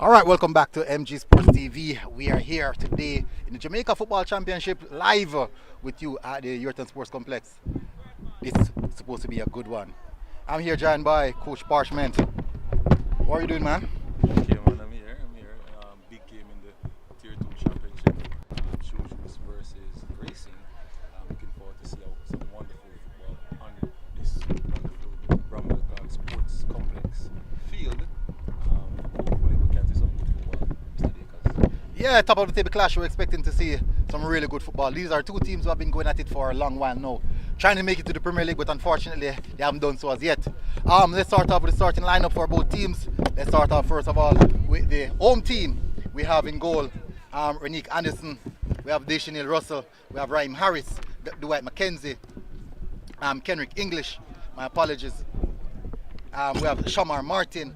All right, welcome back to MG Sports TV. We are here today in the Jamaica Football Championship live with you at the Yurton Sports Complex. This is supposed to be a good one. I'm here joined by Coach Parchment. What are you doing, man? Okay, man, I'm here. Big game in the Tier 2 Championship. Children's versus Racing. I'm looking forward to see some wonderful football on this wonderful Bramwell Sports Complex field. Hopefully we can see some good football, Mr. Dakers. Yeah, top of the table clash. We're expecting to see some really good football. These are two teams who have been going at it for a long while now, trying to make it to the Premier League, but unfortunately they haven't done so as yet. Let's start off with the starting lineup for both teams. Let's start off first of all with the home team. We have in goal Renique Anderson, we have Deshanil Russell, we have Raheem Harris, Dwight McKenzie, Kenrick English, my apologies. We have Shamar Martin,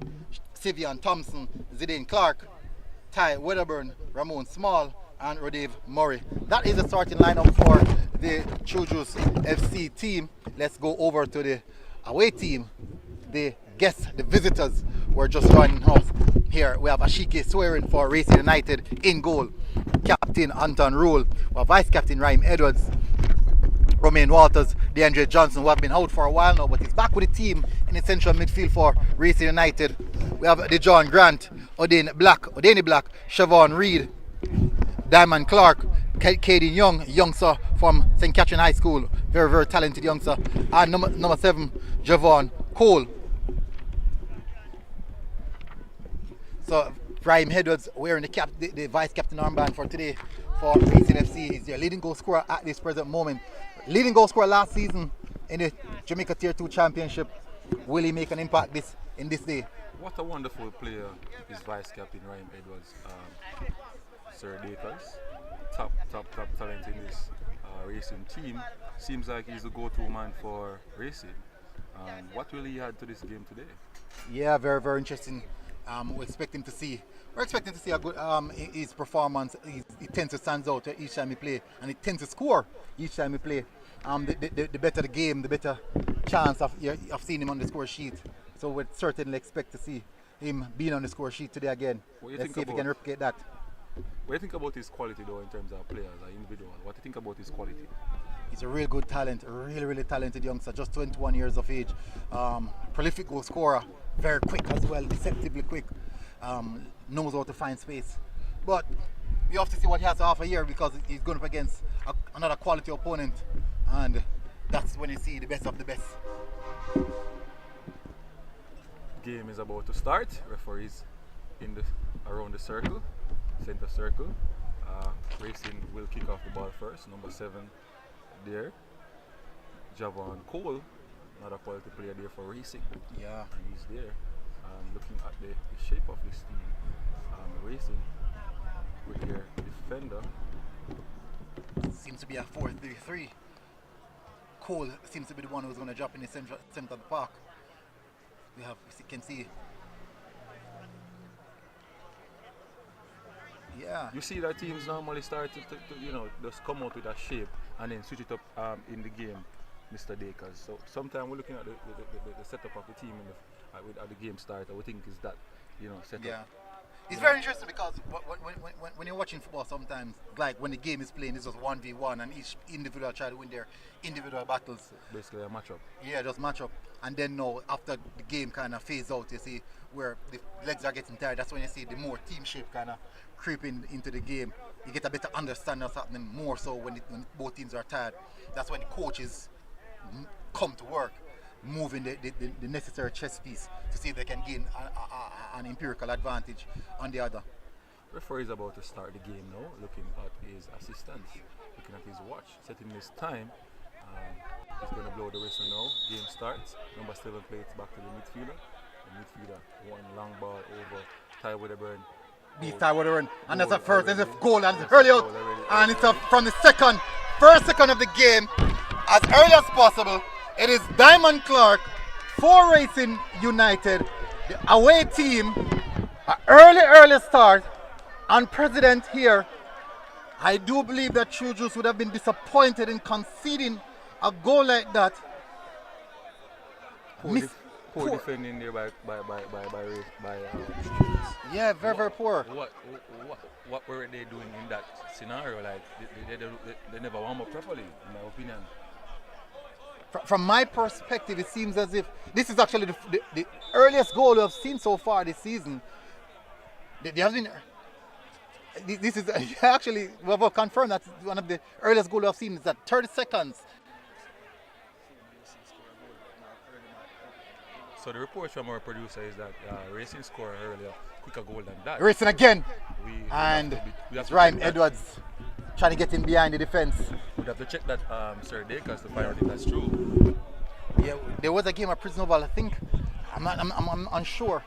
Sivian Thompson, Zidane Clark, Ty Wedderburn, Ramon Small, and Rodave Murray. That is the starting lineup for the Chujus FC team. Let's go over to the away team. The guests, the visitors, were just joining us. Here we have Ashike Swearing for Racing United in goal. Captain Anton Rule. We have Vice Captain Raheem Edwards. Romain Walters, DeAndre Johnson, who have been out for a while now, but he's back with the team in the central midfield for Racing United. We have DeJohn Grant, Odeni Black, Siobhan Reed, Diamond Clark, Caden Young, youngster from St. Catherine High School, very, very talented youngster, and number 7, Javon Cole. So Raheem Edwards wearing the vice captain armband for today for Racing FC. He's their leading goal scorer at this present moment. Leading goal scorer last season in the Jamaica Tier 2 Championship. Will he make an impact in this day? What a wonderful player is Vice Captain Raheem Edwards. Sir Dakers, top talent in this racing team. Seems like he's the go-to man for racing. What will he add to this game today? Yeah, very, very interesting. We're expecting to see a good his performance. He tends to stand out each time he play, and he tends to score each time he play. The better the game, the better chance of seeing him on the score sheet. So we'd certainly expect to see him being on the score sheet today again. Let's see if he can replicate that. What do you think about his quality though in terms of players, like individual? What do you think about his quality? He's a real good talent, a really, really talented youngster, just 21 years of age. Prolific goal scorer, very quick as well, deceptively quick. Knows how to find space. But we have to see what he has to offer here because he's going up against another quality opponent, and that's when you see the best of the best. Game is about to start. Referees around the circle, center circle. Racing will kick off the ball first. Number 7 there, Javon Cole, another quality player there for Racing. Yeah, and he's there. Looking at the shape of this team, Racing with their defender. Seems to be a 4-3-3. Cole seems to be the one who's going to drop in the center of the park. We can see. Yeah. You see that teams normally start to just come out with a shape and then switch it up in the game, Mr. Dakers. So sometimes we're looking at the setup of the team at the game start. I would think is that setup. Yeah. It's very interesting because when you're watching football, sometimes like when the game is playing, it's just 1v1 and each individual try to win their individual battles. Basically a matchup. Yeah, just matchup. And then after the game kind of fades out, you see where the legs are getting tired. That's when you see the more team shape kind of creeping into the game. You get a better understanding of what's happening more so when both teams are tired. That's when the coaches come to work, moving the necessary chess piece to see if they can gain an empirical advantage on the other. Referee is about to start the game now, looking at his assistants, looking at his watch, setting his time. He's going to blow the whistle now. Game starts. Number 7 plays back to the midfielder. The midfielder, one long ball over Ty Wedderburn. Beat Ty Wedderburn. And that's a first, there's a goal and it's early out. And it's from the first second of the game, as early as possible. It is Diamond Clark for Racing United, the away team. An early start. And President here, I do believe that Chujus would have been disappointed in conceding a goal like that. poor defending there by Shoes. Yeah, very poor. What were they doing in that scenario? Like they never warm up properly, in my opinion. From my perspective, it seems as if this is actually the earliest goal I've seen so far this season. They have been. This is actually, we have confirmed that one of the earliest goals I've seen is at 30 seconds. So the report from our producer is that Racing scored earlier, quicker goal than that. Racing again. We It's Ryan Edwards trying to get in behind the defense. We'd have to check that Sir Dakers to find out if that's true. Yeah, there was a game at Prison Oval, I think. I'm unsure.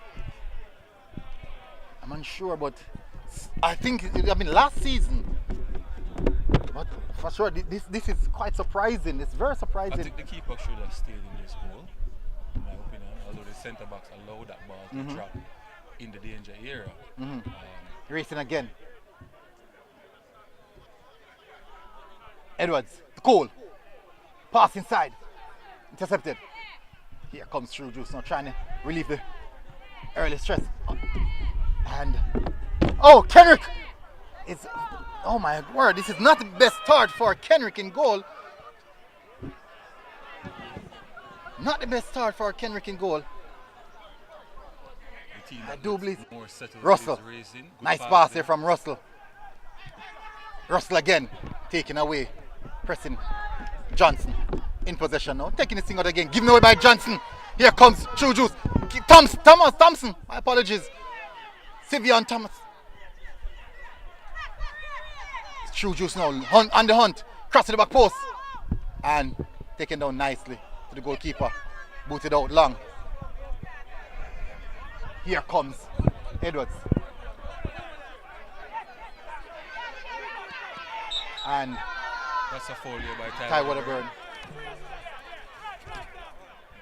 I'm unsure, but I think, last season. But for sure, this is quite surprising. It's very surprising. I think the keeper should have stayed in this goal, in my opinion, although the centre backs allowed that ball to drop in the danger area. Racing again. Edwards, the goal. Pass inside. Intercepted. Here comes True Juice now trying to relieve the early stress. And Kenrick! Oh my word, this is not the best start for Kenrick in goal. Not the best start for Kenrick in goal. I do believe Russell. Nice pass here from Russell. Russell again, taken away. Pressing Johnson in possession now. Taking this thing out again. Given away by Johnson. Here comes True Juice. Thompson. My apologies. Sivian Thomas. True Juice now on the hunt. Crossing the back post. And taken down nicely to the goalkeeper. Booted out long. Here comes Edwards. And that's a foul here by Ty Waterburn.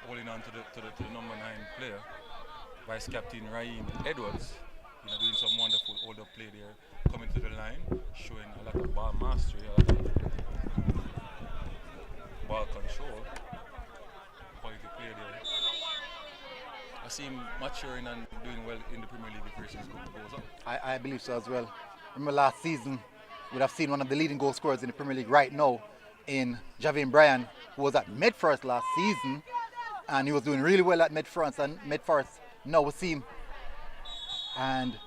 Holding on to the number 9 player. Vice Captain Raheem Edwards. Doing some wonderful hold-up play there. Coming to the line, showing a lot of ball mastery, a lot of ball control. Quality play there. I see him maturing and doing well in the Premier League if Racing goes up. I believe so as well. Remember last season, we'd have seen one of the leading goal scorers in the Premier League right now in Javin Bryan, who was at Medforest last season, and he was doing really well at Medforest. And Medforest now we see him, and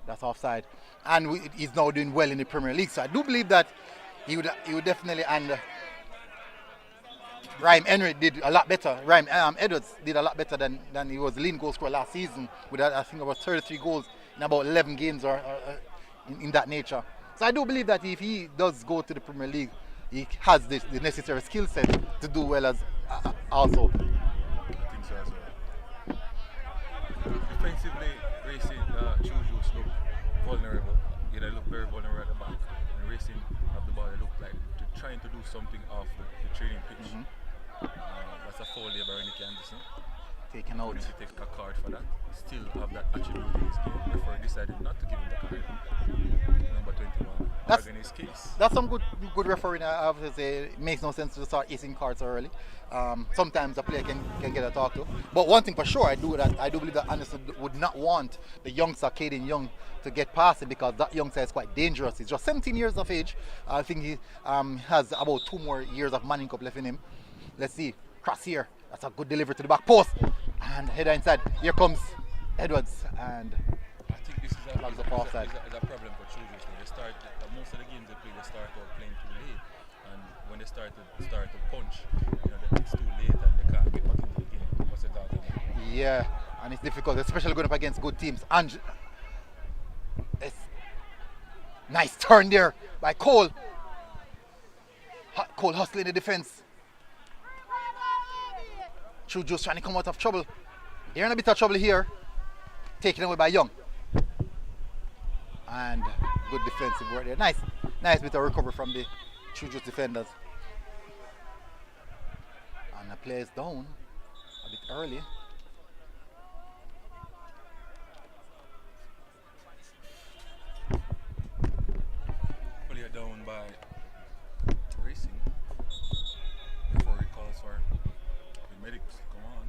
that's offside. And he's now doing well in the Premier League. So I do believe that he would definitely. And Raheem Henry did a lot better. Raheem Edwards did a lot better than he was the leading goal scorer last season with I think about 33 goals in about 11 games or in that nature. So I do believe that if he does go to the Premier League, he has the necessary skill set to do well as also. I think so as well. Defensively, Racing True Juice look vulnerable. They look very vulnerable at the back. And Racing have the ball, they look like they're trying to do something off the training pitch. That's a foul there by Nicky Anderson. Taken out. He needs to take a card for that. Still have that attribute in his game. Therefore, decided not to give him the card. Number 21. That's his case. That's some good refereeing. I have to say, it makes no sense to start acing cards early. Sometimes a player can get a talk to. But one thing for sure, I do believe that Anderson would not want the youngster, Caden Young, to get past him because that youngster is quite dangerous. He's just 17 years of age. I think he has about 2 more years of Manning Cup left in him. Let's see. Cross here. That's a good delivery to the back post. And header inside. Here comes Edwards. And I think this is a problem for True Juice. They start most of the games they play. They start out playing too late, and when they start to punch, it's too late and they can't get back into the game. What's the thought on that? Yeah, and it's difficult, especially going up against good teams. And it's nice turn there by Cole. Cole hustling the defense. True Juice trying to come out of trouble. They're in a bit of trouble here. Taken away by Young. And good defensive work there. Nice bit of recovery from the True Juice defenders. And the player is down a bit early. Player down by Racing. Before he calls for the medics to come on.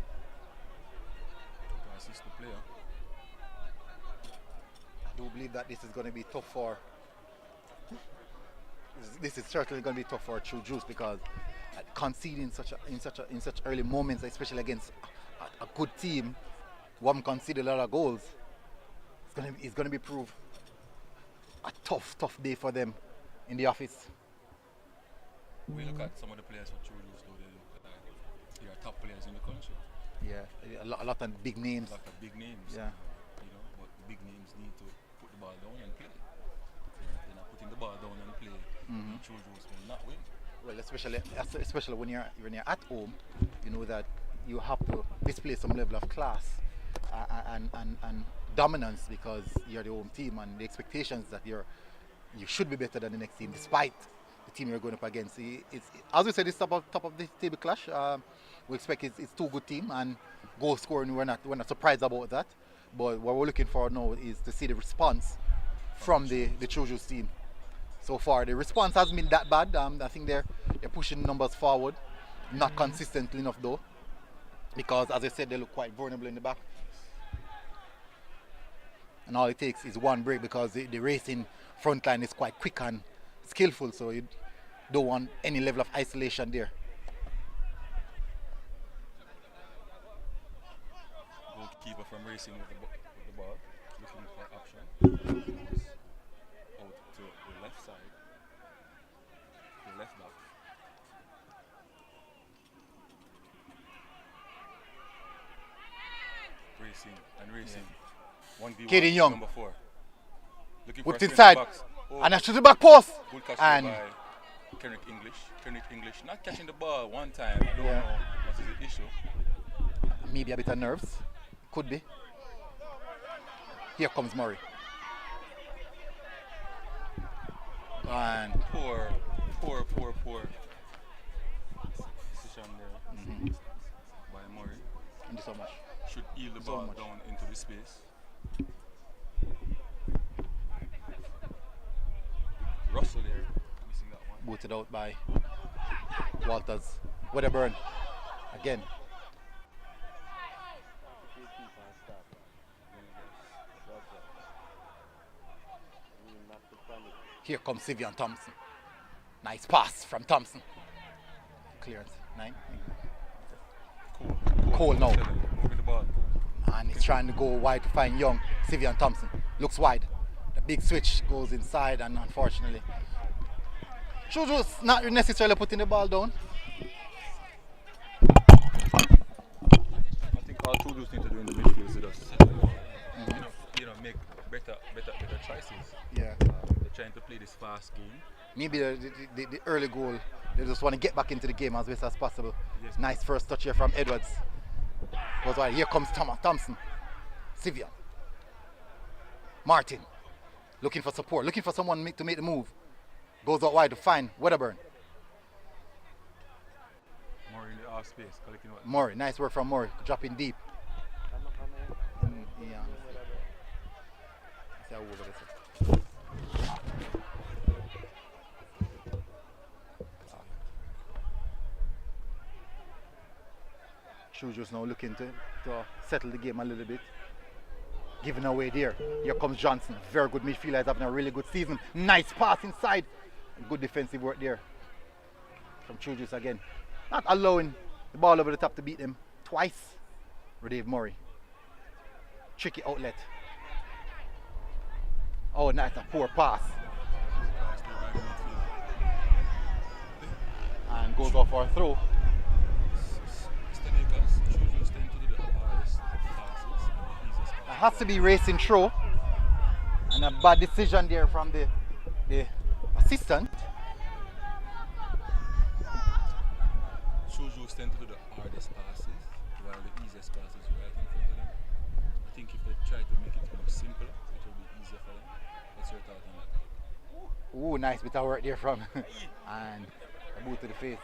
assist the player. I do believe that this is going to be tough for. This is certainly going to be tough for True Juice because conceding in such early moments, especially against a good team, one conceded a lot of goals. It's going to be proved a tough day for them in the office. We look at some of the players for True Juice, though they are top players in the country. Yeah, a lot of big names. A lot of big names. Yeah. But big names need to put the ball down and play. They're not putting the ball down and play. True Juice will not win. Well, especially when you're at home, you know that you have to display some level of class and dominance because you're the home team and the expectations that you should be better than the next team despite the team you're going up against. As we said, it's top of the table clash. We expect it's two good teams and goal scoring. We're not surprised about that. But what we're looking for now is to see the response from the True Juice team. So far, the response hasn't been that bad. I think they're pushing numbers forward, not consistently enough though, because as I said, they look quite vulnerable in the back. And all it takes is one break because the racing front line is quite quick and skillful, so you don't want any level of isolation there. Goalkeeper from racing with the ball, looking for option. Out to the left side, the left back. Racing. 1v1. Kaden Young. Number 4. Looking Whipped for a inside. box. Oh, And I shoot the back post. good catch And by Kenrick English. Not catching the ball one time. I don't know what is the issue. maybe a bit of nerves. Could be. Here comes Murray. And Poor decision there by Murray. thank you so much. Should yield the ball down into the space. Russell there, missing that one. Booted out by Walters. Wedderburn again. Here comes Sivian Thompson. Nice pass from Thompson. Clearance. 9. Cole now. Moving the ball. And he's trying to go wide to find Young. Sivian Thompson looks wide. The big switch goes inside, and unfortunately, Chuju's not necessarily putting the ball down. I think all Chujus need to do in the midfield is just settle the ball. Make better choices. Yeah. They're trying to play this fast game. Maybe the early goal, they just want to get back into the game as best as possible. Yes. Nice first touch here from Edwards. Goes wide. Here comes Thompson. Sivian. Martin. Looking for support. Looking for someone to make the move. Goes out wide to find Wedderburn. More in the half space, collecting what? Murray. Nice work from Murray. Dropping deep. Yeah. See how over this. Chuju's now looking to settle the game a little bit. Giving away there. Here comes Johnson. Very good midfielder. He's having a really good season. Nice pass inside. Good defensive work there from Chujus again. Not allowing the ball over the top to beat them twice. Dave Murray. Tricky outlet. Oh, nice. A poor pass. And goes off for a throw. It has to be racing throw. And a bad decision there from the assistant. Chujus tend to do the hardest passes, while the easiest passes right in front of them. I think if they try to make it more simple, it will be easier for them. What's your thought on that? Ooh, nice bit of work there from. And a boot to the face.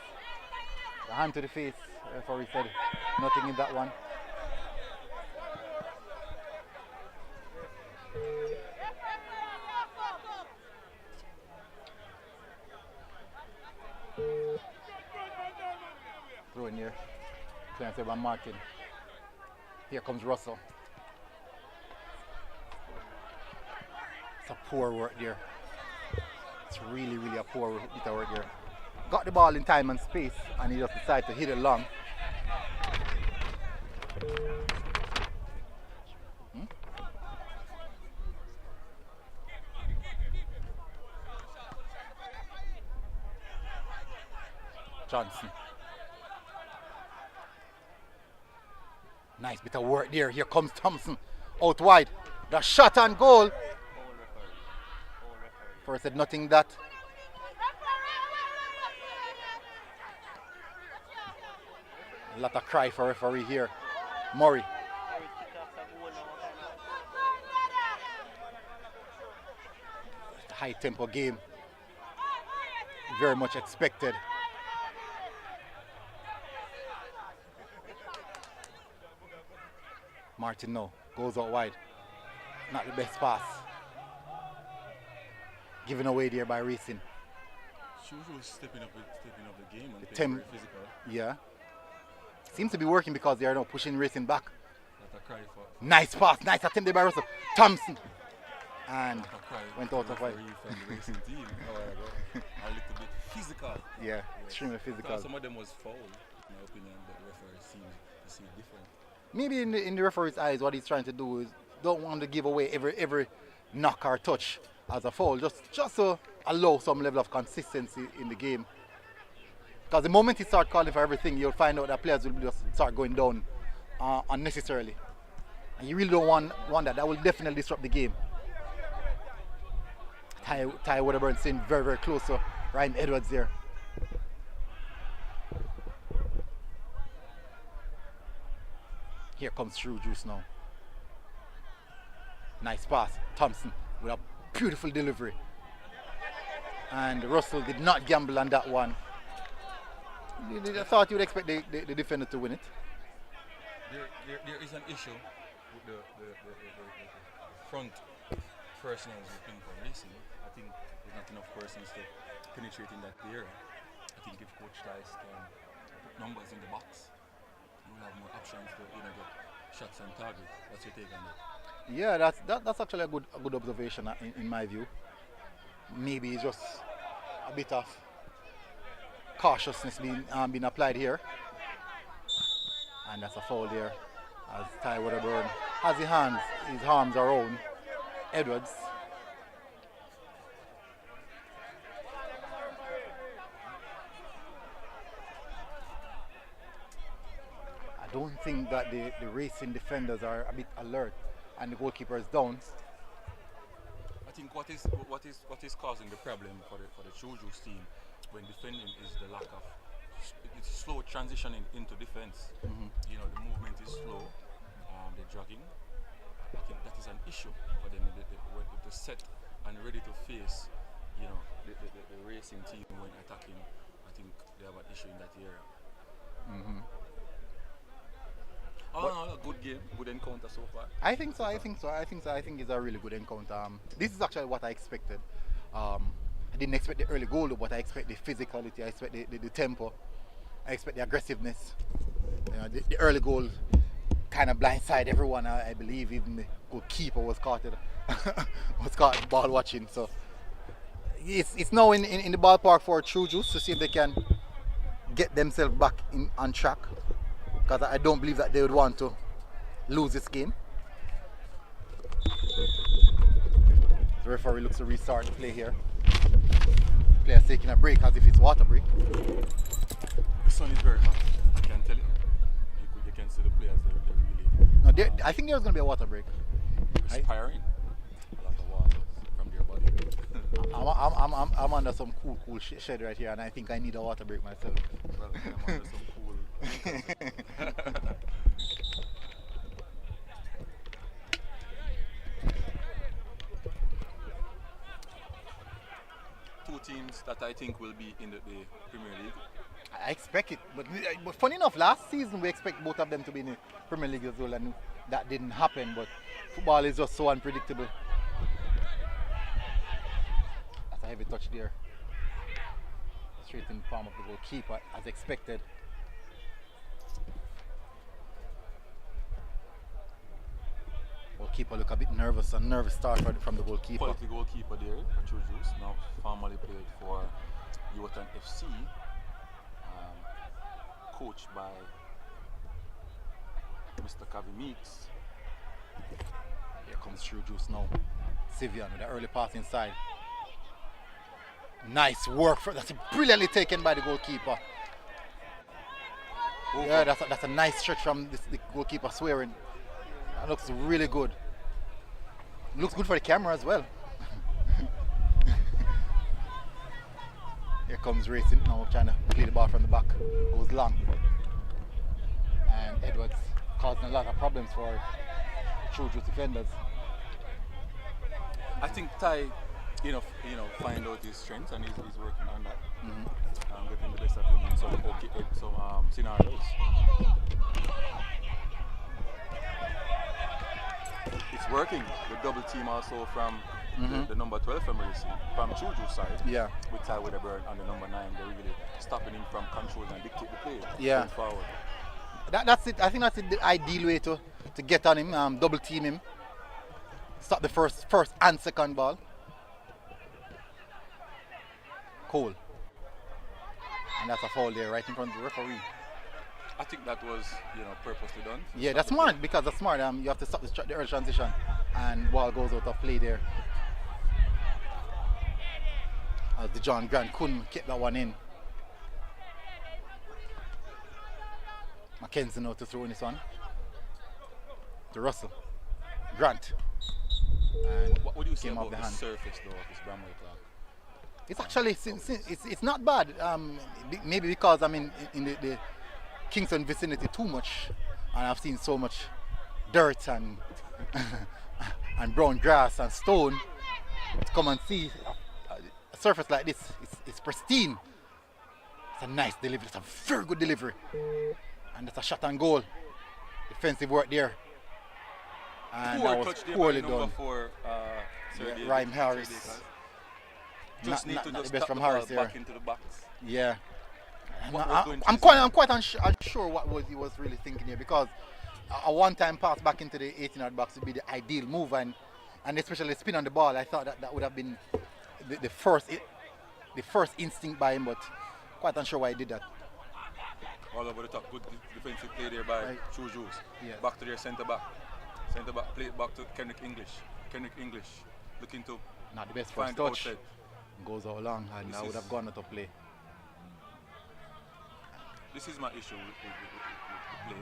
The hand to the face. Referee said nothing in that one. Throw in here. Clearance by Martin. Here comes Russell. It's a poor work there. It's really, really a poor bit of work there. Got the ball in time and space, and he just decided to hit it long. Johnson. Nice bit of work there. Here comes Thompson. Out wide. The shot on goal. First said nothing that. A lot of cry for referee here. Murray. High tempo game. Very much expected. Martin no. Goes out wide. Not the best pass. Given away there by Racing. Shuju was stepping up the game and The playing very physical. Yeah. Seems to be working because they are now pushing Racing back. That a cry for. Nice pass. Nice attempt there by Russell. Thompson. And That a cry went out of referee wide. from the racing team. A little bit physical. Yeah, Yes. extremely physical. Because some of them was foul, in my opinion, but the referee seemed to see it different. Maybe in the referee's eyes, what he's trying to do is don't want to give away every knock or touch as a foul, just to allow some level of consistency in the game. Because the moment he start calling for everything, you'll find out that players will just start going down unnecessarily. And you really don't want that. That will definitely disrupt the game. Ty Wedderburn sitting very, very close to Ryan Edwards there. Here comes True Juice now. Nice pass. Thompson with a beautiful delivery. And Russell did not gamble on that one. I thought you would expect the defender to win it. There is an issue with the front personnel within for racing. I think there's not enough persons to penetrate in that area. I think if Coach Tice can put numbers in the box, you will have more options to get shots on target. What's your take on that? Yeah, that's actually a good observation in my view. Maybe it's just a bit of cautiousness being applied here. And that's a foul there as Ty Wedderburn has his arms around Edwards. I don't think that the racing defenders are a bit alert and the goalkeeper is down. I think what is causing the problem for the Choju's team when defending is the lack of it's slow transitioning into defense. The movement is slow. They're jogging. I think that is an issue for them. They're set and ready to face, the racing team when attacking. I think they have an issue in that area. A good game, good encounter so far. I think so. I think it's a really good encounter. This is actually what I expected. I didn't expect the early goal, but I expect the physicality. I expect the tempo. I expect the aggressiveness. The early goal kind of blindsided everyone. I believe even the goalkeeper was caught ball watching. So it's now in the ballpark for True Juice to see if they can get themselves back on track. Because I don't believe that they would want to lose this game. The referee looks to restart the play here. Players taking a break as if it's water break. The sun is very hot, I can tell you. You can see the players, they're really... No, I think there's going to be a water break. Respiring a lot of water from their body. I'm under some cool shed right here, and I think I need a water break myself. Well, I'm under some cool... Two teams that I think will be in the Premier League. I expect it, but funny enough, last season we expect both of them to be in the Premier League as well, and that didn't happen. But football is just so unpredictable. That's a heavy touch there. Straight in the palm of the goalkeeper, as expected. Keeper look a bit nervous, a nervous start from the goalkeeper. Quality goalkeeper there, Chujus, now formerly played for Yotan FC, coached by Mr. Kavi Meeks. Here comes Chujus now. Sivian with the early pass inside. Nice work. That's brilliantly taken by the goalkeeper. Over. Yeah, that's a nice stretch from the goalkeeper swearing. That looks really good. Looks good for the camera as well. Here comes Racing now trying to play the ball from the back. Goes long. And Edwards causing a lot of problems for Chujus defenders. I think Ty, find out his strengths and he's working on that. Getting the best of him in some scenarios. It's working. The double team also from the number 12 from Chuju's side. Yeah. With Ty Wedderburn on the number 9, they're really stopping him from controlling and dictate the play. Yeah. Going forward. That's it. I think that's the ideal way to get on him, double team him. Stop the first and second ball. Cole. And that's a foul there right in front of the referee. I think that was, purposely done. Yeah, that's smart because that's smart. You have to stop the early transition and ball goes out of play there. As the John Grant couldn't keep that one in. Mackenzie now to throw in this one. To Russell. Grant. And what would you say came off about the the hand. surface though of this Bramwell clock? It's actually it's not bad. Maybe because I'm in the Kingston vicinity too much, and I've seen so much dirt and and brown grass and stone. To come and see a surface like this, it's pristine. It's a nice delivery. It's a very good delivery, and it's a shot and goal. Defensive work there, and Poor that was touch there poorly by number done. 4, Sir David. Rhyme Harris. Sir David. Just need to not just the best tap from the ball Harris here. back into the box. Yeah. What was going I'm through his quite unsure what he was really thinking here, because a one-time pass back into the 18-yard box would be the ideal move, and especially spin on the ball. I thought that would have been the first instinct by him, but quite unsure why he did that. All over the top, good defensive play there by Chujus. Yeah. Back to their centre back. Centre back, play it back to Kendrick English. Kendrick English looking to Not the best find first touch. outlet. Goes all along, and This I would is- have gone out of play. This is my issue with the play.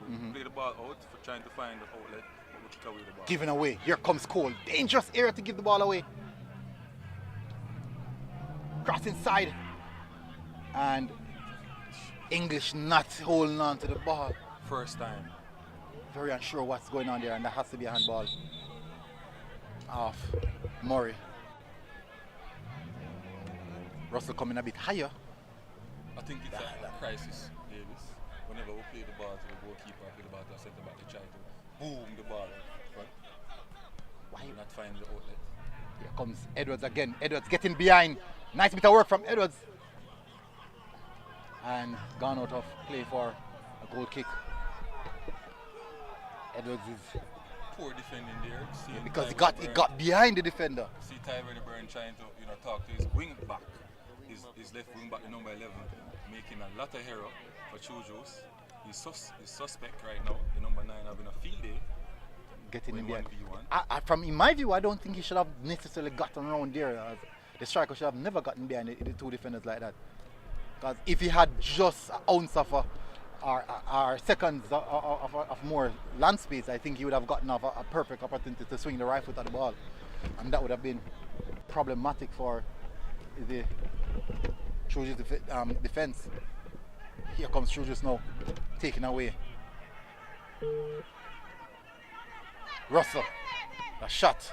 We play the ball out for trying to find the outlet, but we kick away the ball. Given away. Here comes Cole. Dangerous area to give the ball away. Cross inside. And English not holding on to the ball. First time. Very unsure what's going on there, and that has to be a handball off Murray. Russell coming a bit higher. I think it's a crisis, Davis. Whenever we play the ball to the goalkeeper, play the ball to the centre back, they try to boom the ball out front. Why? Not find the outlet. Here comes Edwards again. Edwards getting behind. Nice bit of work from Edwards. And gone out of play for a goal kick. Edwards is Poor defending there. Seeing because he Ty got Wedderburn- behind the defender. See Ty Wedderburn trying to talk to his wing back, his left wing back, the number 11, making a lot of error for Chujus. He's suspect right now. The number 9 having a field day. Getting in Going behind. 1v1. In my view, I don't think he should have necessarily gotten around there. The striker should have never gotten behind the two defenders like that. Because if he had just an ounce of or seconds of more land space, I think he would have gotten off a perfect opportunity to swing the right foot at the ball, and that would have been problematic for the Trojans defense. Here comes Trojans now, taken away. Russell, a shot.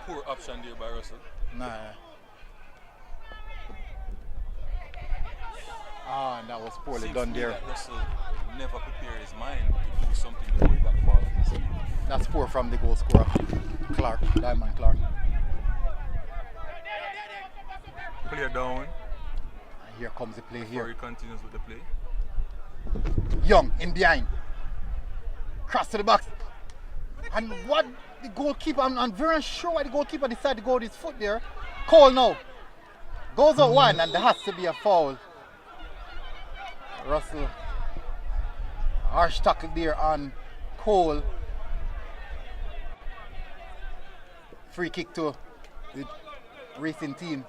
Poor option there by Russell. Nah. And that was poorly Seems done to me there. that Russell never prepared his mind to do something before he got the ball in his hand. That's poor from the goal scorer, Clark, Diamond Clark. Player down. And here comes the play Before here. he continues with the play. Young in behind. Cross to the box. And what the goalkeeper, I'm very sure why the goalkeeper decided to go with his foot there. Cole now goes out one, and there has to be a foul. Russell, harsh tackle there on Cole. Free kick to the racing team.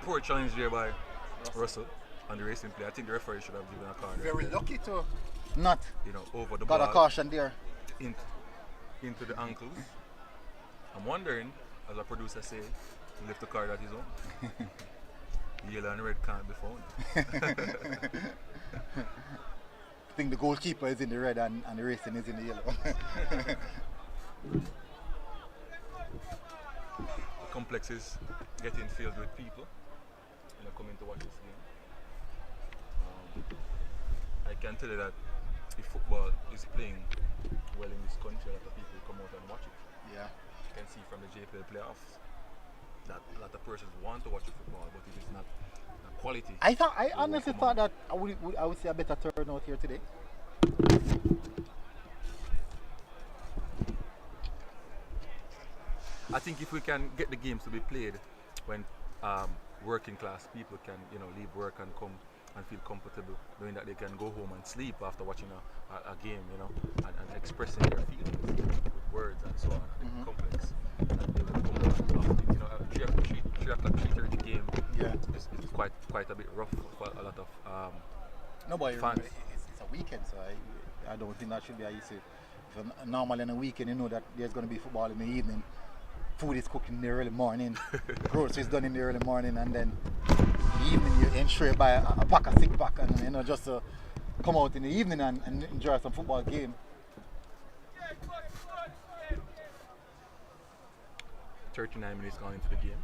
Poor challenge there by Russell on the racing play. I think the referee should have given a card. Very lucky to not Over the got ball. a caution there. Into the ankles. I'm wondering, as a producer say, he left the card at his own. Yellow and red can't be found. I think the goalkeeper is in the red and the racing is in the yellow. The complex is getting filled with people coming to watch this game. I can tell you that if football is playing well in this country, a lot of people come out and watch it. Yeah. You can see from the JPL playoffs that a lot of persons want to watch the football, but it is not quality. I honestly thought that I would see a better turnout here today. I think if we can get the games to be played when working class people can leave work and come and feel comfortable knowing that they can go home and sleep after watching a game, and expressing their feelings with words and so on. I think complex. And they will come out after, 3 o'clock 3:30 game. Yeah, it's quite a bit rough for a lot of fans. It's a weekend, so I don't think that should be a issue. If normally on a weekend, you know that there's going to be football in the evening. Food is cooked in the early morning, groceries done in the early morning, and then in the evening you ensure buy a pack, a 6-pack, and just to come out in the evening and enjoy some football game. 39 minutes gone into the game.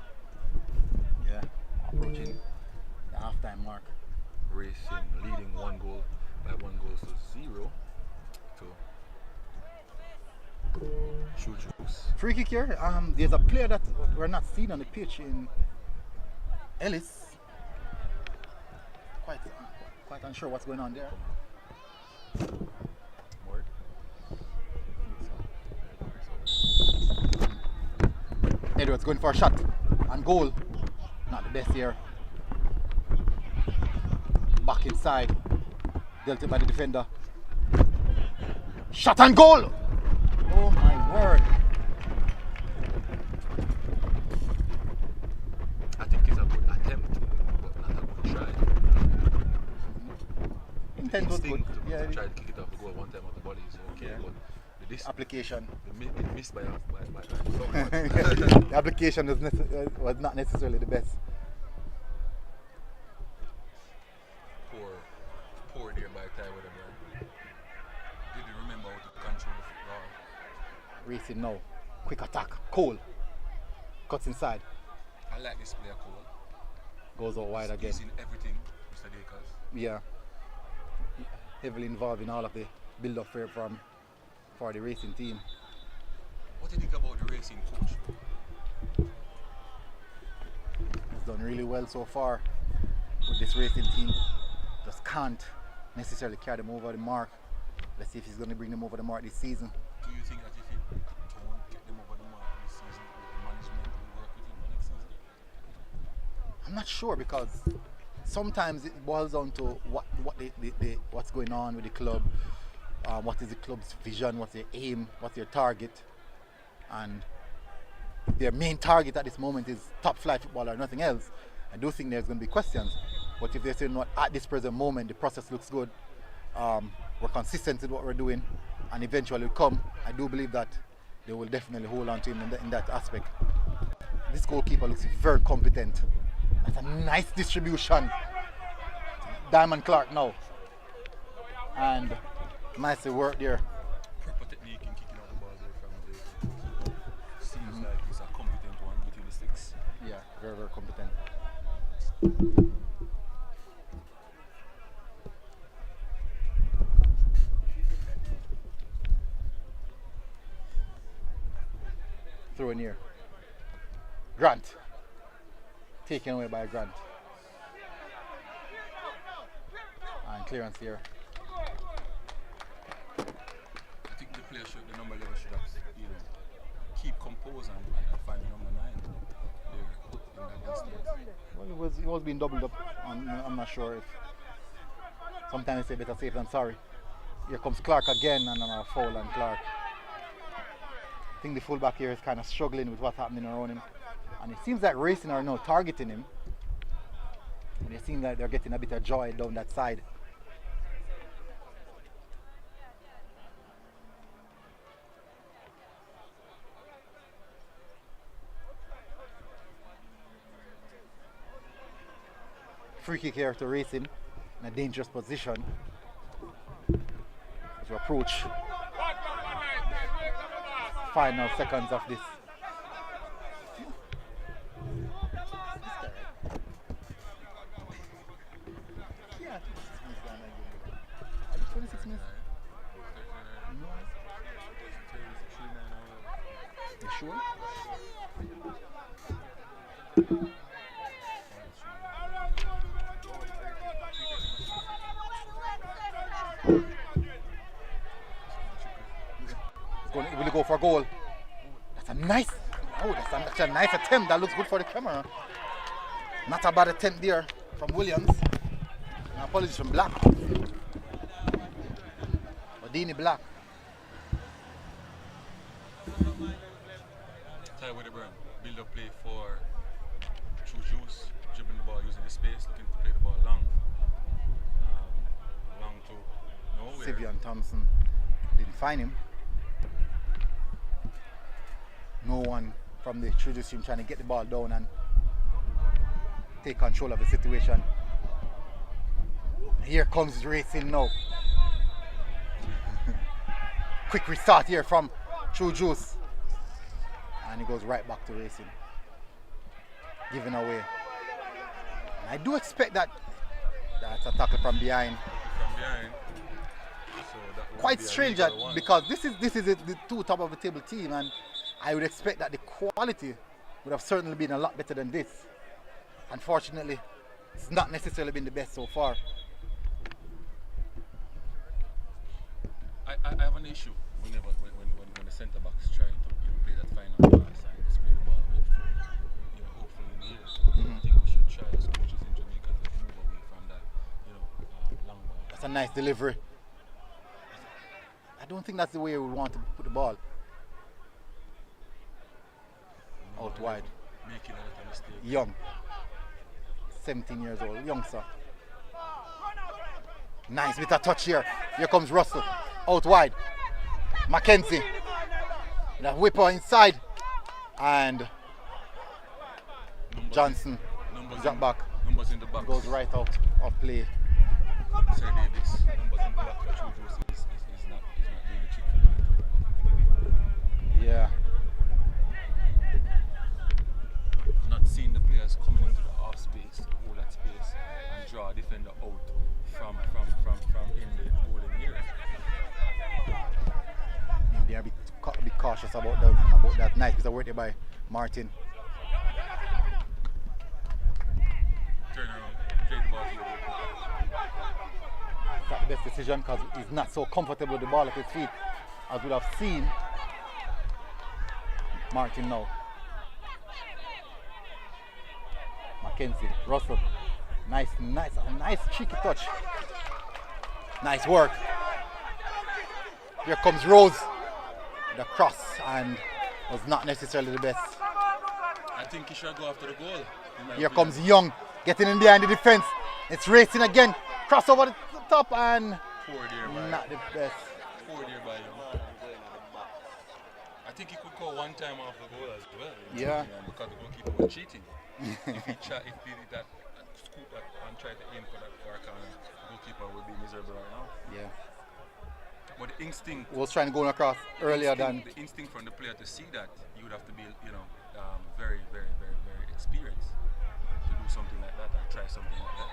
Yeah, approaching the half-time mark. Racing leading 1 goal by 1 goal to 0 to Juice. Free kick here. There's a player that we're not seeing on the pitch in Ellis. Quite unsure what's going on there. Edwards going for a shot and goal. Not the best here. Back inside. Dealt it by the defender. Shot and goal! Oh my word. I think it's a good attempt, but not a good try. Intent was good. To try to kick it off the goal one time on the body is okay, but this application. It missed by the application was not necessarily the best. Poor there by Tyler. Did you remember how to control the football? Racing now. Quick attack. Cole. Cuts inside. I like this player, Cole. Goes out wide again. He's in everything, Mr. Dakers. Yeah. Heavily involved in all of the build-up for the racing team. What do you think about the racing coach? He's done really well so far with this racing team. Just can't necessarily carry them over the mark. Let's see if he's going to bring them over the mark this season. Do you think that if he don't get them over the mark this season, the management will work with him for next season? I'm not sure, because sometimes it boils down to what's going on with the club, what is the club's vision, what's their aim, what's their target, and their main target at this moment is top flight football or nothing else. I do think there's going to be questions, but if they're saying what at this present moment the process looks good, we're consistent with what we're doing, and eventually will come, I do believe that they will definitely hold on to him in that aspect. This goalkeeper looks very competent. That's a nice distribution. Diamond Clark now. And nicely work there. Proper technique in kicking out the ball there from the seems like he's a competent one between the sticks. Yeah, very, very competent. Throw in here. Grant. Taken away by Grant. And clearance here. player should, the number 11 should have, keep composed and find the number 9 there in that instance. Well, it was being doubled up. I'm not sure if. Sometimes they say better safe than sorry. Here comes Clark again, and a foul on Clark. I think the fullback here is kind of struggling with what's happening around him. And it seems like Racing are now targeting him. And it seems like they're getting a bit of joy down that side. Free kick here to Racing in a dangerous position to approach final seconds of this. Yeah, 26 minutes. You sure? Will he go for a goal? That's a nice, that's a nice attempt. That looks good for the camera. Not a bad attempt there from Williams. And apologies from Black. Odini Black. Ty Wedderburn, build up play for True Juice, dribbling the ball, using the space, looking to play the ball long. Long to nowhere. Sivian Thompson didn't find him. No one from the True Juice team trying to get the ball down and take control of the situation. Here comes Racing now. Quick restart here from True Juice. And he goes right back to Racing. Giving away. And I do expect that that's a tackle from behind. From behind. So that Quite strange because this is the two top of the table team, and I would expect that the quality would have certainly been a lot better than this. Unfortunately, it's not necessarily been the best so far. I have an issue when the centre backs trying to play that final pass and display the ball hopefully in the air. I think we should try as coaches in Jamaica to move away from that long ball. That's a nice delivery. I don't think that's the way we want to put the ball. Out wide. Making a little mistake. Young. 17 years old. Young, sir. Nice bit of touch here. Here comes Russell. Out wide. Mackenzie. The whipper inside. And Johnson. Jump back. Numbers in the back. Goes right out of play. Sir Davis. Numbers in the back for True Juice is not doing the trick. Yeah. Not seeing the players coming into the half space, hold that space, and draw a defender out from in the golden area. They're a bit cautious about that nice piece of work there by Martin. Turn around, play the ball to It's not the best decision because he's not so comfortable with the ball at his feet as we'd have seen Martin now. Mackenzie, Russell, nice cheeky touch. Nice work. Here comes Rose, the cross, and was not necessarily the best. I think he should go after the goal. Here comes Young, getting in behind the defense. It's Racing again, cross over the top, and Poor there by not the best. Poor there by Young. I think he could call one time off the goal as well. Yeah. Because the goalkeeper was cheating. if he did that, scoop that and try to aim for that far corner, the goalkeeper would be miserable right now. Yeah. But the instinct Was trying to go across earlier than. the instinct from the player to see that, you would have to be, very, very, very, very experienced to do something like that or try something like that.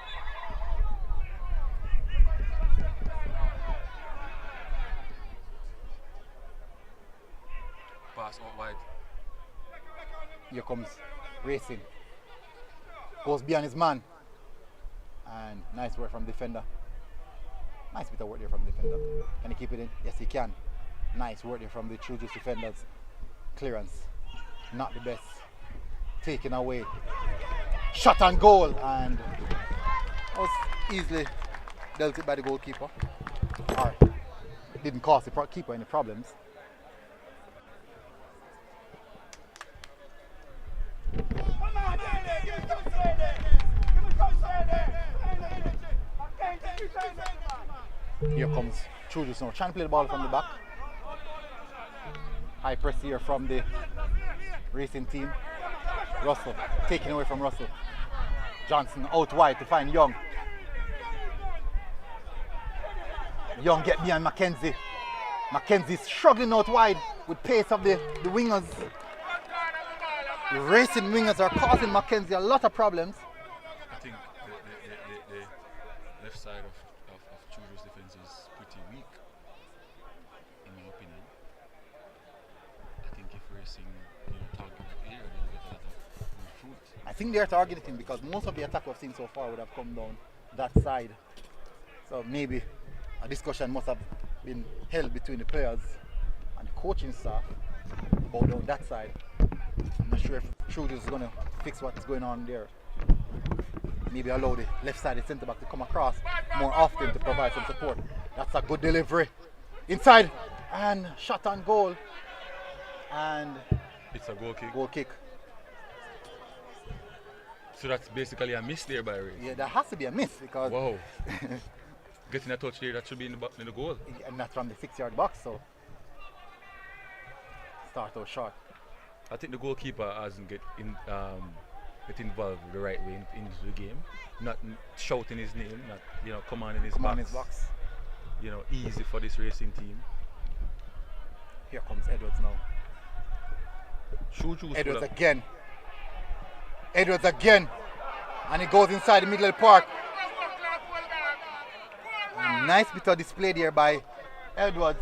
Pass out wide. Here comes Racing. Goes beyond his man. And nice work from defender. Nice bit of work there from defender. Can he keep it in? Yes, he can. Nice work there from the True Juice defenders. Clearance, not the best. Taken away. Shot and goal, and that was easily dealt with by the goalkeeper. Or didn't cause the keeper any problems. Here comes True Juice now, trying to play the ball from the back. High press here from the racing team. Russell, taken away from Russell. Johnson out wide to find Young. Young get behind Mackenzie. Mackenzie's struggling out wide with pace of the wingers. The racing wingers are causing Mackenzie a lot of problems. I think the left side of Chujo's defense is pretty weak, in my opinion. I think if racing target that area, they'll get a lot of good fruit. I think they're targeting him because most of the attack we've seen so far would have come down that side. So maybe a discussion must have been held between the players and the coaching staff about down that side. I'm not sure if Trudeau is going to fix what's going on there. Maybe allow the left-sided centre-back to come across more often to provide some support. That's a good delivery. Inside, and shot on goal. And it's a goal kick. Goal kick. So that's basically a miss there by Ray. Yeah, that has to be a miss because... Wow. Getting a touch there, that should be in the goal. And not from the 6-yard box, so... Start out short. I think the goalkeeper hasn't get involved the right way into the game. Not shouting his name, not commanding his box. Easy for this racing team. Here comes Edwards now. Edwards again. Edwards again. And he goes inside the middle of the park. And nice bit of display there by Edwards.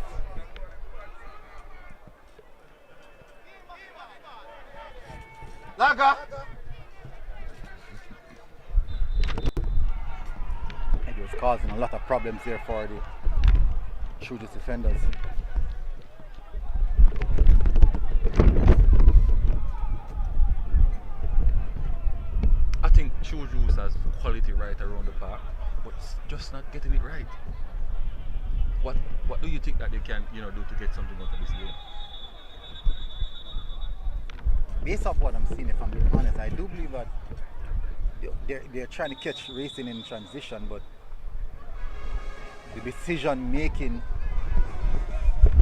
Laga. Edwards causing a lot of problems here for the Trudis defenders. I think Trudis has quality right around the park, but just not getting it right. What do you think that they can do to get something out of this game? Based off what I'm seeing, if I'm being honest, I do believe that they're trying to catch racing in transition, but the decision making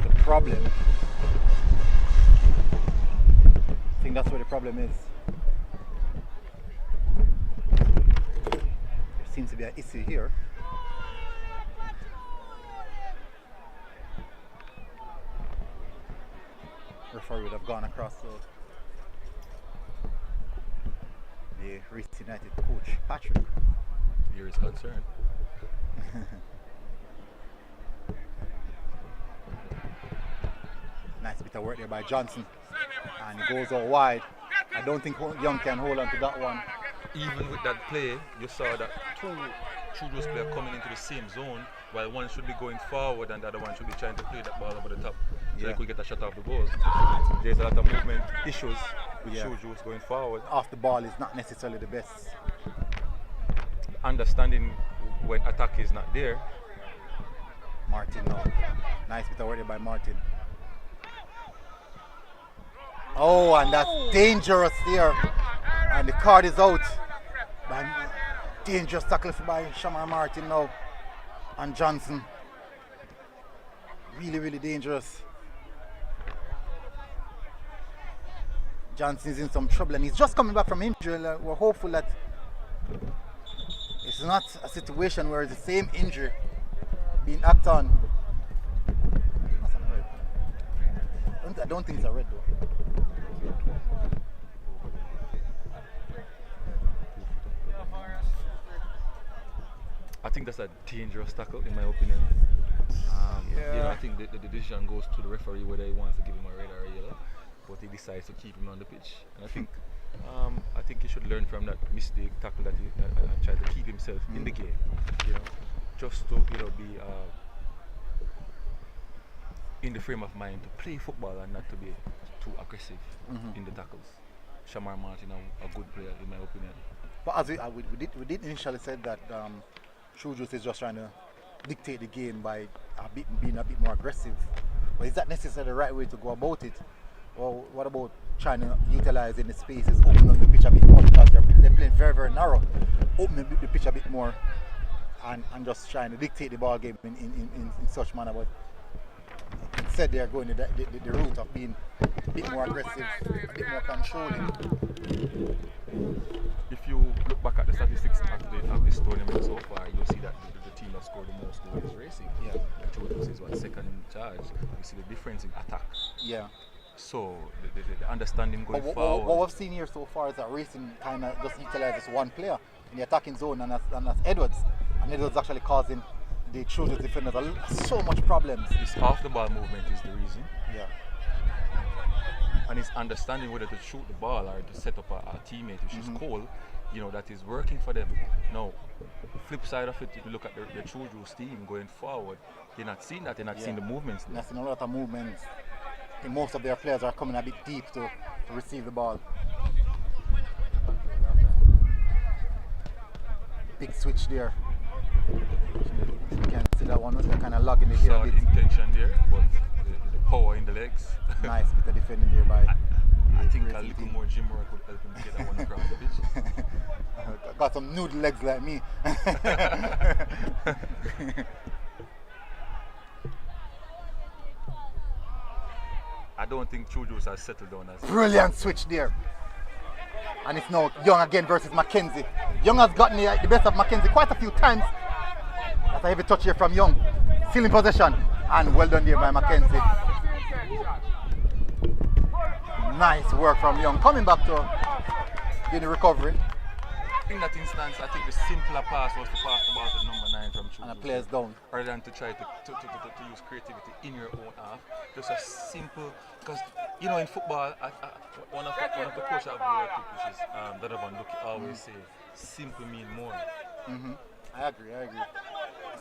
the problem. I think that's where the problem is. There seems to be an issue here. Referee would have gone across the Reese United coach, Patrick. Here is concerned. Nice bit of work there by Johnson. And he goes out wide. I don't think Young can hold on to that one. Even with that play, you saw that two Trudis players coming into the same zone, while one should be going forward and the other one should be trying to play that ball over the top. So they could get a shot off the goals. There's a lot of movement issues with Trudis going forward. Off the ball is not necessarily the best. Understanding when attack is not there. Martin now. Nice bit of work there by Martin. Oh, and that's dangerous there. And the card is out. Dangerous tackle by Shamar Martin now. And Johnson. Really, really dangerous. Johnson is in some trouble and he's just coming back from injury. We're hopeful that it's not a situation where it's the same injury being acted on. That's not red. I don't think it's a red though. I think that's a dangerous tackle in my opinion. I think the decision goes to the referee whether he wants to give him a red or a yellow, but he decides to keep him on the pitch. And I think he should learn from that mistake tackle that he tried to keep himself in the game. Just to be in the frame of mind to play football and not to be too aggressive in the tackles. Shamar Martin, a good player in my opinion. But as we did initially said that True Juice is just trying to dictate the game by being a bit more aggressive. But is that necessarily the right way to go about it? Or what about trying to utilize in the spaces, open up the pitch a bit more because they're playing very, very narrow. Open the pitch a bit more and just trying to dictate the ball game in such manner. But instead they're going the route of being a bit more aggressive, a bit more controlling. If you look back at the statistics of this tournament so far, you'll see that the team that scored the most goals is Racing. Yeah. And True Juice is second in charge. You see the difference in attack. Yeah. So the understanding going forward. What we've seen here so far is that Racing kind of just utilizes one player in the attacking zone, and that's Edwards. And Edwards actually causing the True Juice defenders so much problems. It's off the ball movement is the reason. Yeah. And it's understanding whether to shoot the ball or to set up a teammate, which is Cole, that is working for them. Now, flip side of it, if you look at the True Juice team going forward, they're not seeing that, they're not seeing the movements. They're not seeing a lot of movements. I think most of their players are coming a bit deep to receive the ball. Big switch there. You can see that one, they're kind of lugging the here a bit. Intention there, but the power in the legs. Nice bit of defending there by. I think a little more gym work would help him to get that one across the pitch. Got some noodle legs like me. I don't think True Juice has settled down as Brilliant switch there. And it's now Young again versus Mackenzie. Young has gotten the best of Mackenzie quite a few times. That's a heavy touch here from Young. Still in possession. And well done there by Mackenzie. Nice work from Young. Coming back to doing the recovery. In that instance, I think the simpler pass was to pass the ball to number 9 from True Juice. And the player's down. Rather than to try to use creativity in your own half. Just a simple, because in football, one of the coaches I've worked with, which is Donovan Lucky, always say, simple mean more. I agree.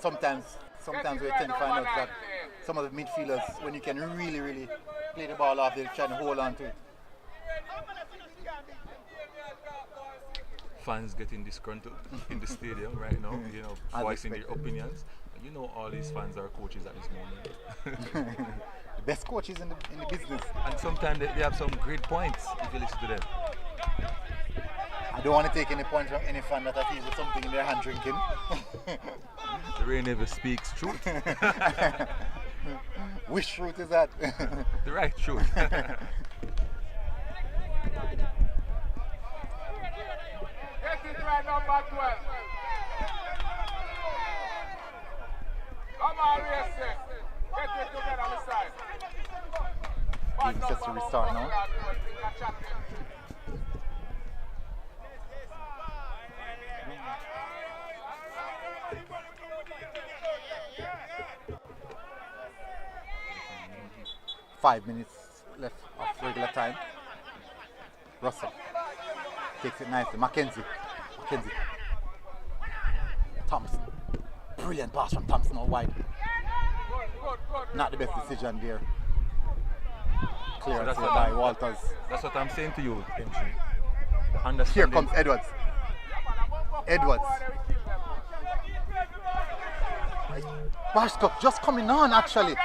Sometimes we tend to find out that some of the midfielders, when you can really, really play the ball off, they're trying to hold on to it. Fans getting disgruntled in the stadium right now, voicing their opinions. All these fans are coaches at this moment. The best coaches in the business. And sometimes they have some great points if you listen to them. I don't want to take any point from any fan that I see with something in their hand drinking. The rain never speaks truth. Which truth is that? The right truth. Number 12. Come on, Racing. Get it together on the side. Game sets to restart now. Five minutes left of regular time. Russell takes it nicely. Mackenzie. Thompson. Brilliant pass from Thompson out wide. Not the best decision there. Clearance by Walters. That's what I'm saying to you, MG. Here comes Edwards. Bashkov just coming on actually.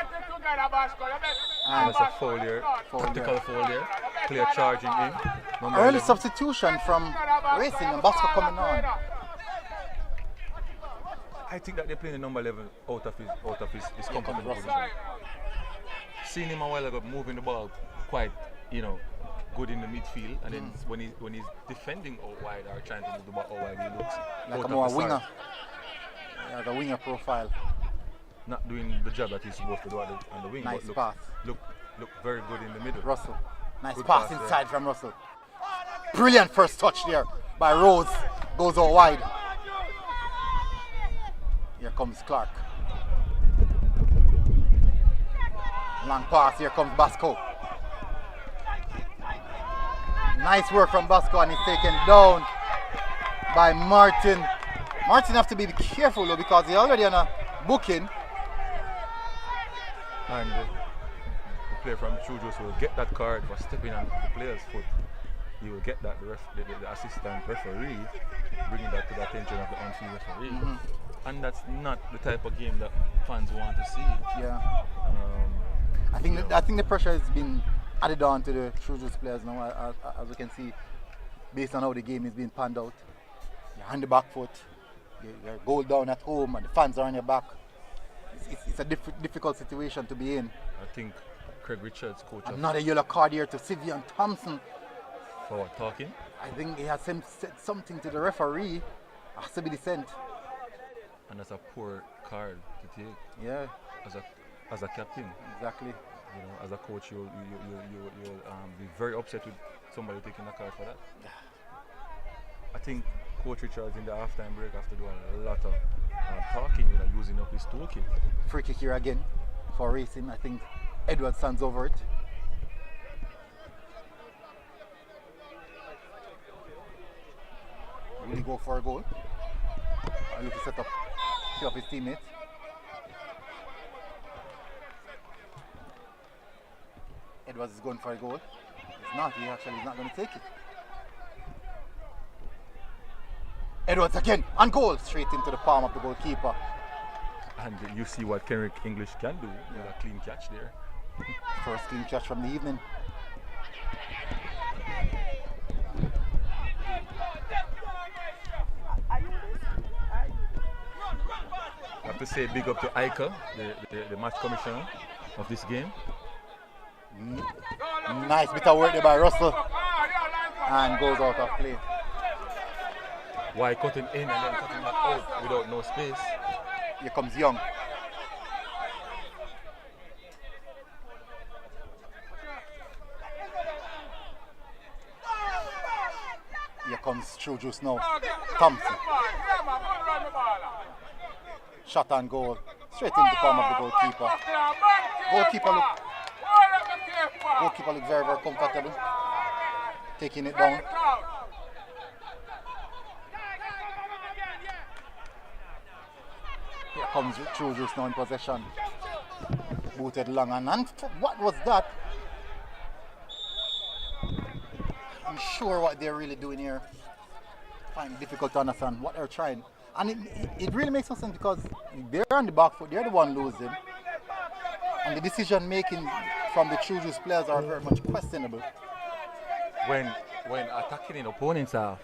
And that's a foul here. Tactical foul here. Clear charging in. Early substitution from Racing and Bashkov coming on. I think that they're playing the number 11 out of his comfortable position. Seen him a while ago moving the ball quite, good in the midfield, and then when he's defending out wide or trying to move the ball out wide, he looks like a more winger. Like a winger profile. Not doing the job that he's supposed to do on the wing. Nice but pass. Look very good in the middle. Russell. Nice Good pass inside from Russell. Brilliant first touch there by Rose. Goes out wide. Here comes Clark. Long pass. Here comes Basco. Nice work from Basco, and he's taken down by Martin. Martin have to be careful though, because he's already on a booking. And player from True Juice will get that card for stepping on the player's foot, he will get that the assistant referee bringing that to the attention of the on-field referee. And that's not the type of game that fans want to see. Yeah. I think the pressure has been added on to the True Juice players now, as we can see, based on how the game is being panned out. You're on the back foot, you're goal down at home, and the fans are on your back. It's a difficult situation to be in. I think Craig Richards, coach of... Another yellow card here to Sivian Thompson. For what, talking? I think he has said something to the referee. Has to be sent. And that's a poor card to take. Yeah. As a captain. Exactly. You know, as a coach, you'll be very upset with somebody taking a card for that. I think Coach Richards in the halftime break have to do a lot of talking, using up his toolkit. Free kick here again for Racing. I think Edward stands over it. Will he go for a goal? Or look to set up a few of his teammates. Edwards is going for a goal. It's not, he actually is not going to take it. Edwards again, on goal, straight into the palm of the goalkeeper. And you see what Kenrick English can do with a clean catch there. First clean catch from the evening. I have to say big up to Ica, the match commissioner of this game. Nice bit of work there by Russell. And goes out of play. Why cutting in and then cutting back out without no space? Here comes Young. Here comes True Juice now. Thompson. Shot on goal. Straight in the palm of the goalkeeper. Goalkeeper look very, very comfortable. Taking it down. Here comes True Juice now in possession. Booted long and what was that? I'm sure what they're really doing here. I find it difficult to understand what they're trying. And it really makes no sense because they're on the back foot, they're the one losing. And the decision making from the True Juice players are very much questionable. When attacking an opponent's half,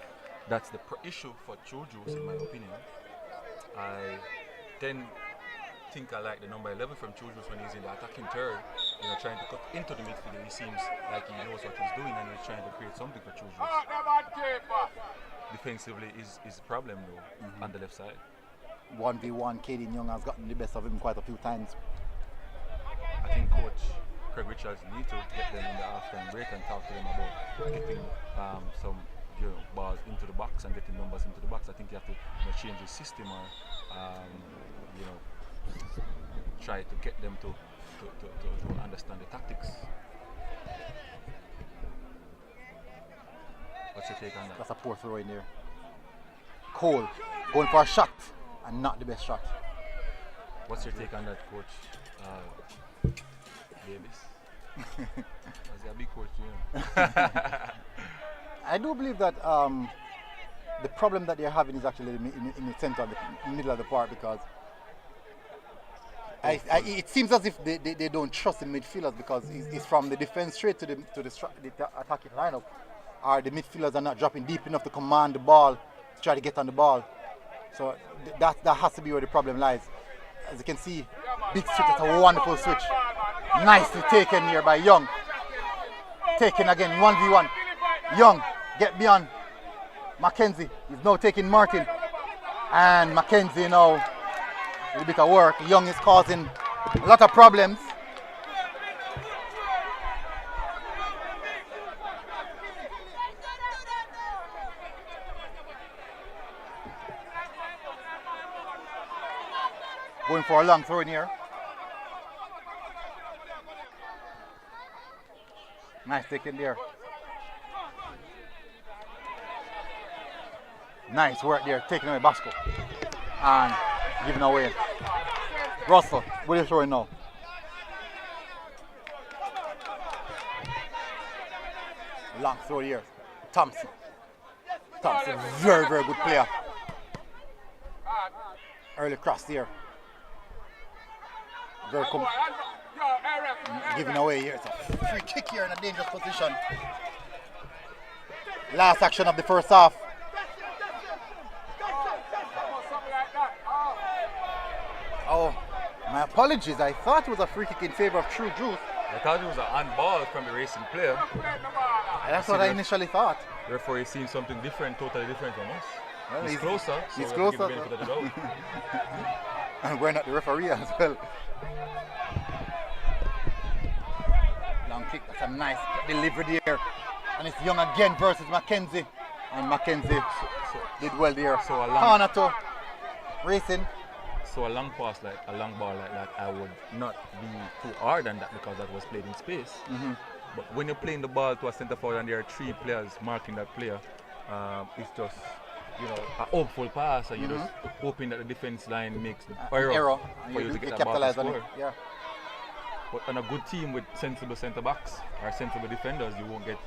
that's the issue for True Juice in my opinion. I then think I like the number 11 from True Juice when he's in the attacking third, trying to cut into the midfield. He seems like he knows what he's doing and he's trying to create something for True Juice. Defensively is a problem though, on the left side. 1v1, Caden Young has gotten the best of him quite a few times. I think Coach Craig Richards need to get them in the halftime break and talk to them about getting some balls into the box and getting numbers into the box. I think you have to change the system or try to get them to understand the tactics. What's your take on that? That's a poor throw in there. Cole going for a shot and not the best shot. What's your take on that, Coach Davis? That's a big coach, I do believe that the problem that they're having is actually in the center, in the middle of the park, because it seems as if they don't trust the midfielders because it's from the defense straight to the attacking lineup. Or the midfielders are not dropping deep enough to command the ball, to try to get on the ball. So that has to be where the problem lies. As you can see, big switch, it's a wonderful switch. Nicely taken here by Young. Taken again, 1v1. Young, get beyond Mackenzie. He's now taking Martin. And Mackenzie now, with a bit of work. Young is causing a lot of problems. Going for a long throw in here. Nice taken there. Nice work there, taking away Basco. And giving away. Russell, what are you throwing now? Long throw here. Thompson. Thompson, very, very good player. Early cross here. Very giving away here. It's a free kick here in a dangerous position. Last action of the first half. Oh, my apologies. I thought it was a free kick in favor of True Juice. I thought it was an handball from the racing player. That's what I initially thought. Therefore, he's seen something different, totally different from us. Well, he's closer. So he's we have to closer. give the benefit of the doubt. And we're not the referee as well. Long kick, that's a nice delivery there. And it's Young again versus Mackenzie. And Mackenzie did well there. So a long- corner to Racing. So a long ball like that, I would not be too hard on that because that was played in space. But when you're playing the ball to a centre forward and there are three players marking that player, it's just a hopeful pass, and you're just hoping that the defense line makes error for you to get that ball to score. Yeah. But on a good team with sensible centre backs or sensible defenders, you won't get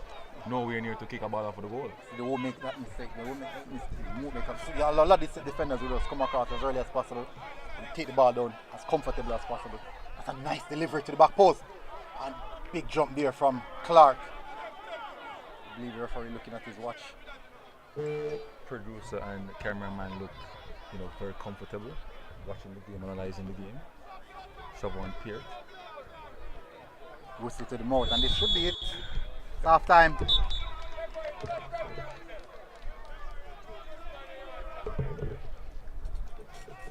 nowhere near to kick a ball off of the goal. They won't make that mistake. They won't make that mistake. They won't make a lot of these defenders will just come across as early as possible and take the ball down as comfortable as possible. That's a nice delivery to the back post. And big jump there from Clark. I believe the referee looking at his watch. Producer and cameraman look, very comfortable watching the game, analysing the game. Siobhan Peart. Whistle to the mouth, and this should be it. It's half time.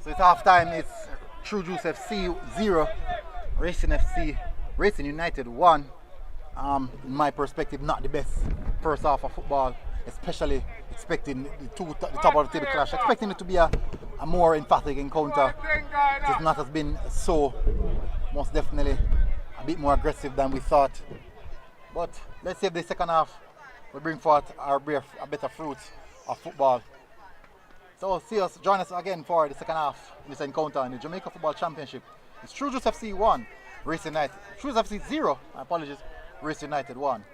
So it's half time. It's True Juice FC 0, Racing United 1. In my perspective, not the best first half of football, especially expecting the top of the table clash, expecting it to be a more emphatic encounter. It has not has been so, most definitely a bit more aggressive than we thought. But let's see if the second half will bring forth a better fruit of football. So join us again for the second half in this encounter in the Jamaica Football Championship. It's True Juice FC 1, Racing United. True Juice FC 0, my apologies, Racing United 1.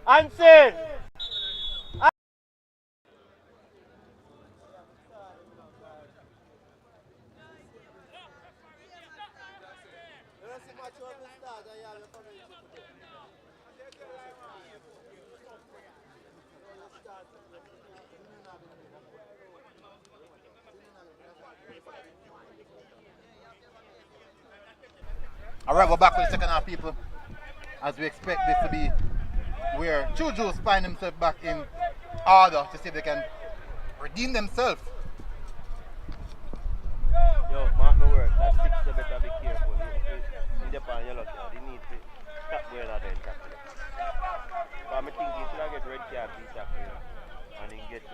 Answer! Alright, we're back with the second half, people. As we expect this to be where Juju's find himself back in order to see if they can redeem themselves. Yo, mark my word, that six you better be careful. In Japan, you look now, they need to stop going out there and tackle it. But I think he should get red card in tackle and then get it.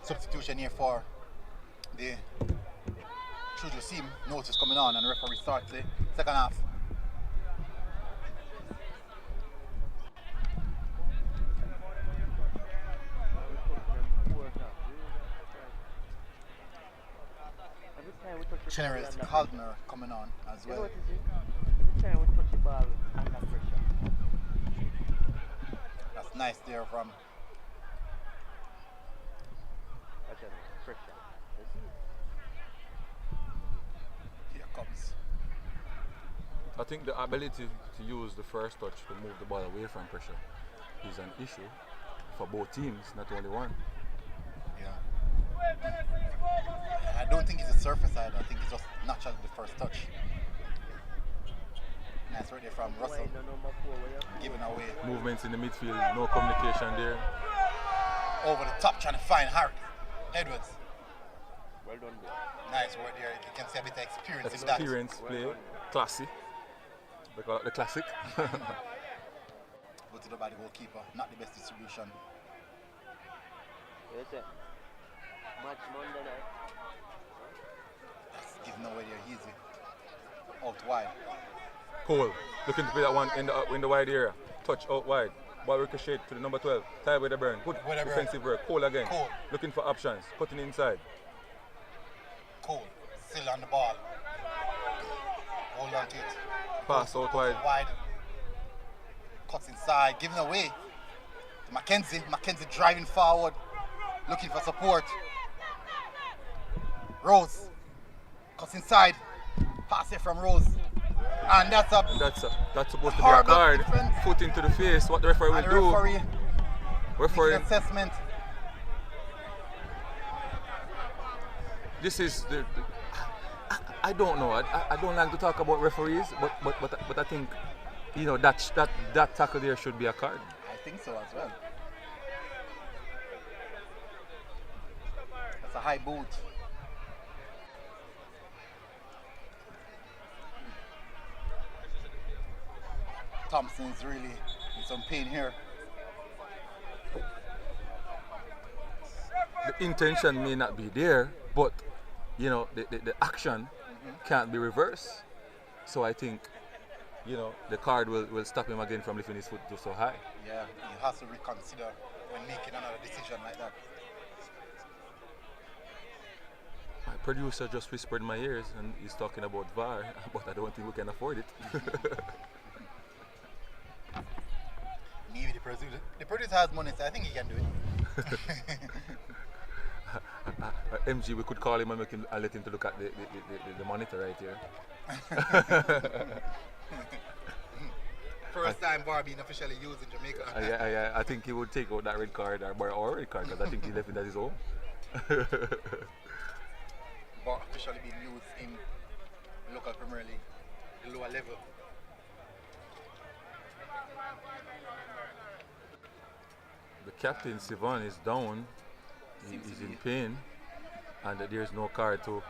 Substitution here for the Juju team. Notice coming on and the referee starts the second half. Generous Caldner coming on as well. Every time we touch the ball under pressure. That's nice there from Pressure. here comes. I think the ability to use the first touch to move the ball away from pressure is an issue for both teams, not only one. Yeah. I don't think it's a surface side, I think it's just naturally the first touch. Nice right there from Russell. Giving away. Movements in the midfield, no communication there. Over the top trying to find Harry Edwards. Well done, boy. Nice work there. You can see a bit of experience in that. Experience play, classy. They call it the classic. Go to the body goalkeeper, not the best distribution. Yes, sir. Match Monday night. That's giving away there easy. Out wide. Cole, looking to play that one in the wide area. Touch out wide. Ball ricochet to the number 12. Tie with the burn. Good defensive work. Cole again. Cole. Looking for options. Cutting inside. Cole. Still on the ball. Hold on to it. Pass out wide. Wide. Cuts inside. Giving away to Mackenzie. Mackenzie driving forward. Looking for support. Rose. Cuts inside. Pass it from Rose. And that's that's supposed to be a card. Foot into the face. What the referee will do. Referee. Assessment. This is I don't know. I don't like to talk about referees, but I think that tackle there should be a card. I think so as well. That's a high boot. Thompson's really in some pain here. The intention may not be there, but the action can't be reversed. So I think the card will stop him again from lifting his foot to so high. Yeah, he has to reconsider when making another decision like that. My producer just whispered in my ears and he's talking about VAR, but I don't think we can afford it. Maybe the producer has money, so I think he can do it. MG, we could call him and let him to look at the monitor right here. First time bar being officially used in Jamaica. I think he would take out that red card or red card because I think he left it at his home. Bar officially being used in local Premier League, the lower level. The captain Sivan is down. He's in pain, and there's no card too.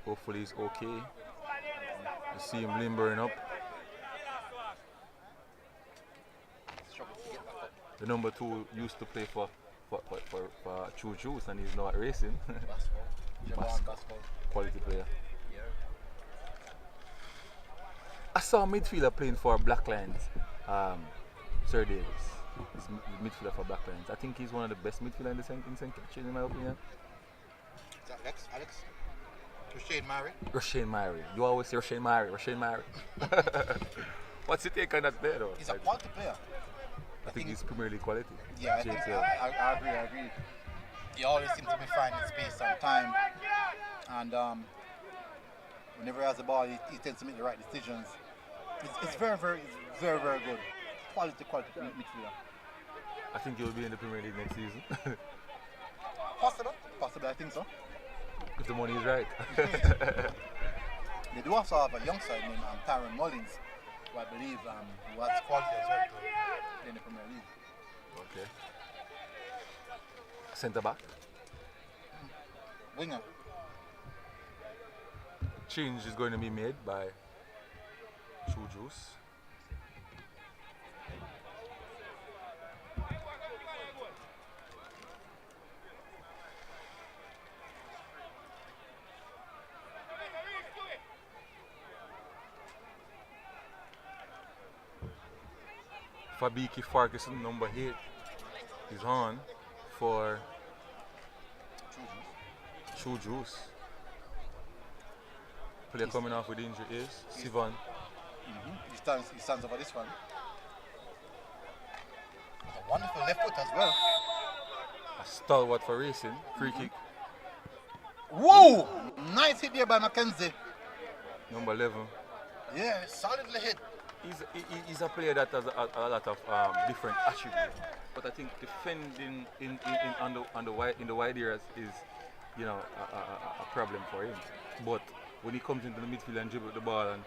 Hopefully he's okay. You see him limbering up. The number 2 used to play for True Juice, and he's now at racing. Basketball. Quality player. Yeah. I saw a midfielder playing for Black Lions, Sir Davis. He's midfielder for Black Lions. I think he's one of the best midfielders in St. Kitchen, in my opinion. Is that Alex? Rashane Mary. You always say Rashane Mary. What's your take on that player though? He's a quality player. I think he's Premier League quality. Yeah, I agree. He always seems to be finding space and time. And whenever he has the ball, he tends to make the right decisions. It's very good. Quality midfielder. I think he'll be in the Premier League next season. Possible, I think so. If the money is right. They do also have a young side named Tyron Mullins, who I believe who has quality as well to play in the Premier League. Okay. Centre back. Winger. Change is going to be made by True Juice. Fabiki Farkason, number 8, is on for True Juice. Player coming off with injury is Sivan. He stands over this one. A wonderful left foot as well. A stalwart for racing. Free kick. Whoa! Nice hit there by Mackenzie. Number 11. Yeah, solidly hit. He's a player that has a lot of different attributes, but I think defending in the wide areas is, a problem for him. But when he comes into the midfield and dribbles the ball and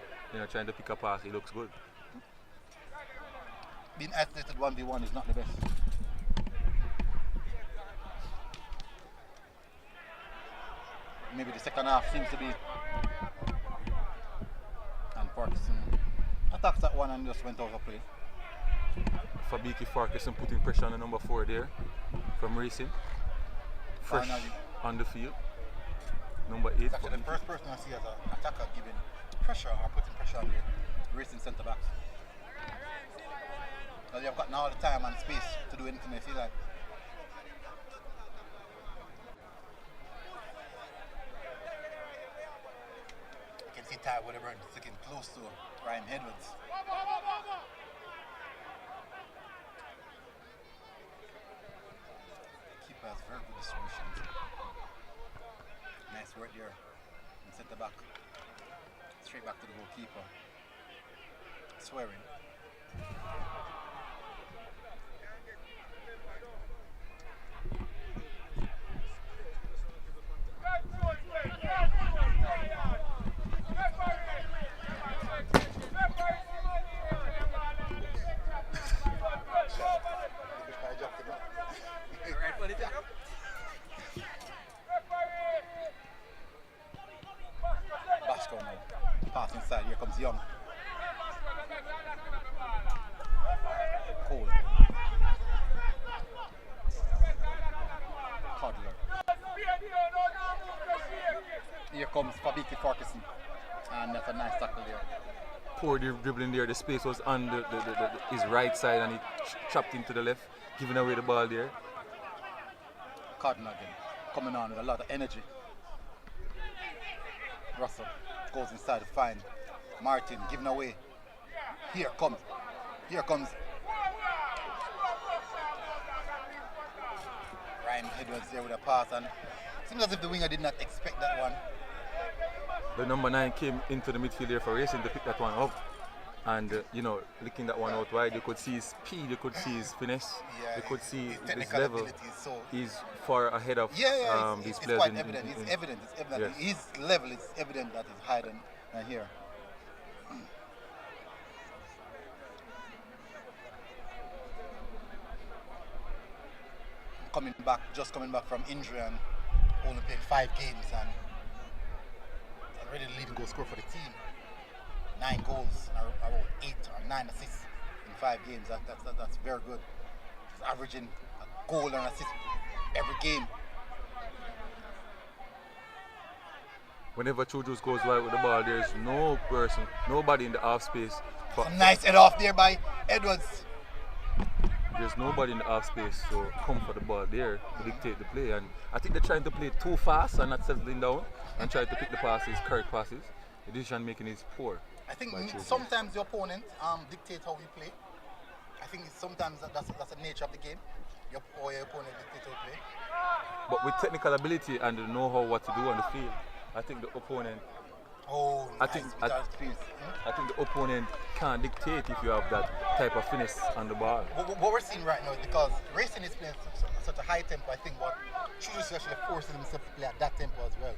trying to pick a pass, he looks good. Being isolated 1v1 is not the best. Maybe the second half seems to be. And Parkinson attacks that one and just went over play. Fabiki Farkason putting pressure on the number 4 there from racing. Fresh Finally. On the field. Number 8. It's actually the first person I see as an attacker giving pressure or putting pressure on the racing centre backs. Because they've got all the time and space to do anything they feel like. You can see Ty Whatever sticking close to Ryan Edwards. Keeper has very good distribution. Nice work there. And centre back. Straight back to the goalkeeper. Swearing. Basco now. Pass inside. Here comes Young. Cole. Codler. Here comes Fabiki Farkason. And that's a nice tackle there. Poor dribbling there. The space was on his right side and he chopped into the left, giving away the ball there. Cardinal again, coming on with a lot of energy. Russell goes inside to find Martin, giving away. Here comes. Ryan Edwards there with a pass, and it seems as if the winger did not expect that one. The number 9 came into the midfield there for racing to pick that one up. And looking that one out wide, you could see his speed, you could see his finesse, Yeah, you could see his his technical level. ability is so. He's far ahead of these It's players. quite evident. It's evident. It's evident. Yes. His level is evident that he's higher than here. Just coming back from injury and only played 5 games and already the leading goal scorer for the team. 9 goals and about 8 or 9 assists in 5 games. That's very good. He's averaging a goal and assist every game. Whenever Chujus goes wide with the ball, there's nobody in the half space. A nice head off there by Edwards. There's nobody in the half space to come for the ball there to dictate the play. And I think they're trying to play too fast and not settling down and try to pick the passes, correct passes. The decision making is poor. I think sometimes the opponent dictates how we play. I think sometimes that's the nature of the game. Your opponent dictates how you play. But with technical ability and the know-how what to do on the field, I think the opponent. I think the opponent can't dictate if you have that type of finesse on the ball. What we're seeing right now is because Racing is playing such a high tempo, I think, but Chujus is actually forcing himself to play at that tempo as well.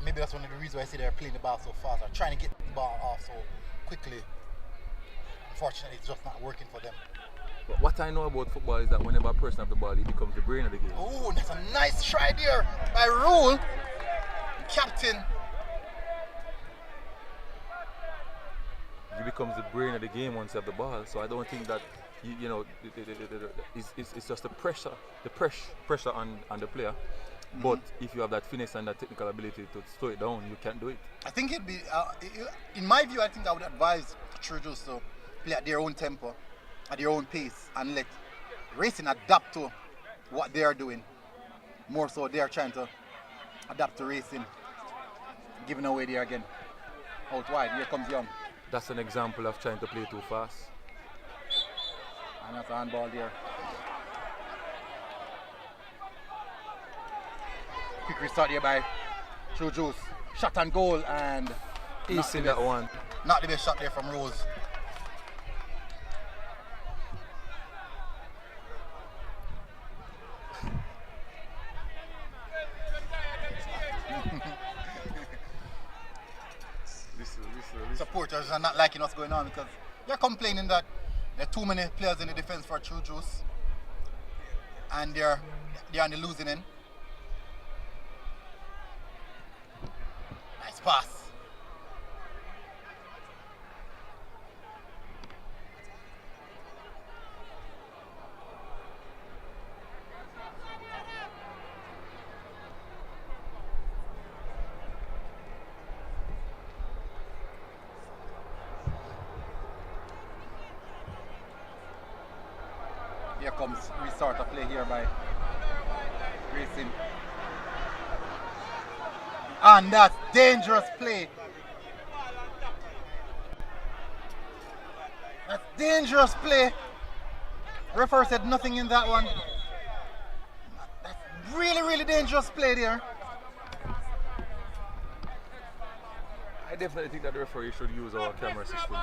Maybe that's one of the reasons why I say they're playing the ball so fast or trying to get the ball off so quickly. Unfortunately, it's just not working for them. But what I know about football is that whenever a person has the ball, he becomes the brain of the game. Oh, that's a nice try there by Rule, captain. He becomes the brain of the game once you have the ball. So I don't think that it's just the pressure on the player. But if you have that finesse and that technical ability to slow it down, you can do it. I think it'd be, in my view, I think I would advise Chujus to play at their own tempo, at their own pace, and let Racing adapt to what they are doing. More so, they are trying to adapt to Racing, giving away there again. Out wide, here comes Young. That's an example of trying to play too fast. And that's a handball there. Quick restart here by Chujus. Shot and goal and He's in that one. Not the best shot there from Rose. Supporters are not liking what's going on because they're complaining that there are too many players in the defense for Chujus and they're on the losing end. Nice pass. Here comes restart of play here by Racing. And that's dangerous play. That's dangerous play. Referee said nothing in that one. That's really, really dangerous play there. I definitely think that the referee should use our camera system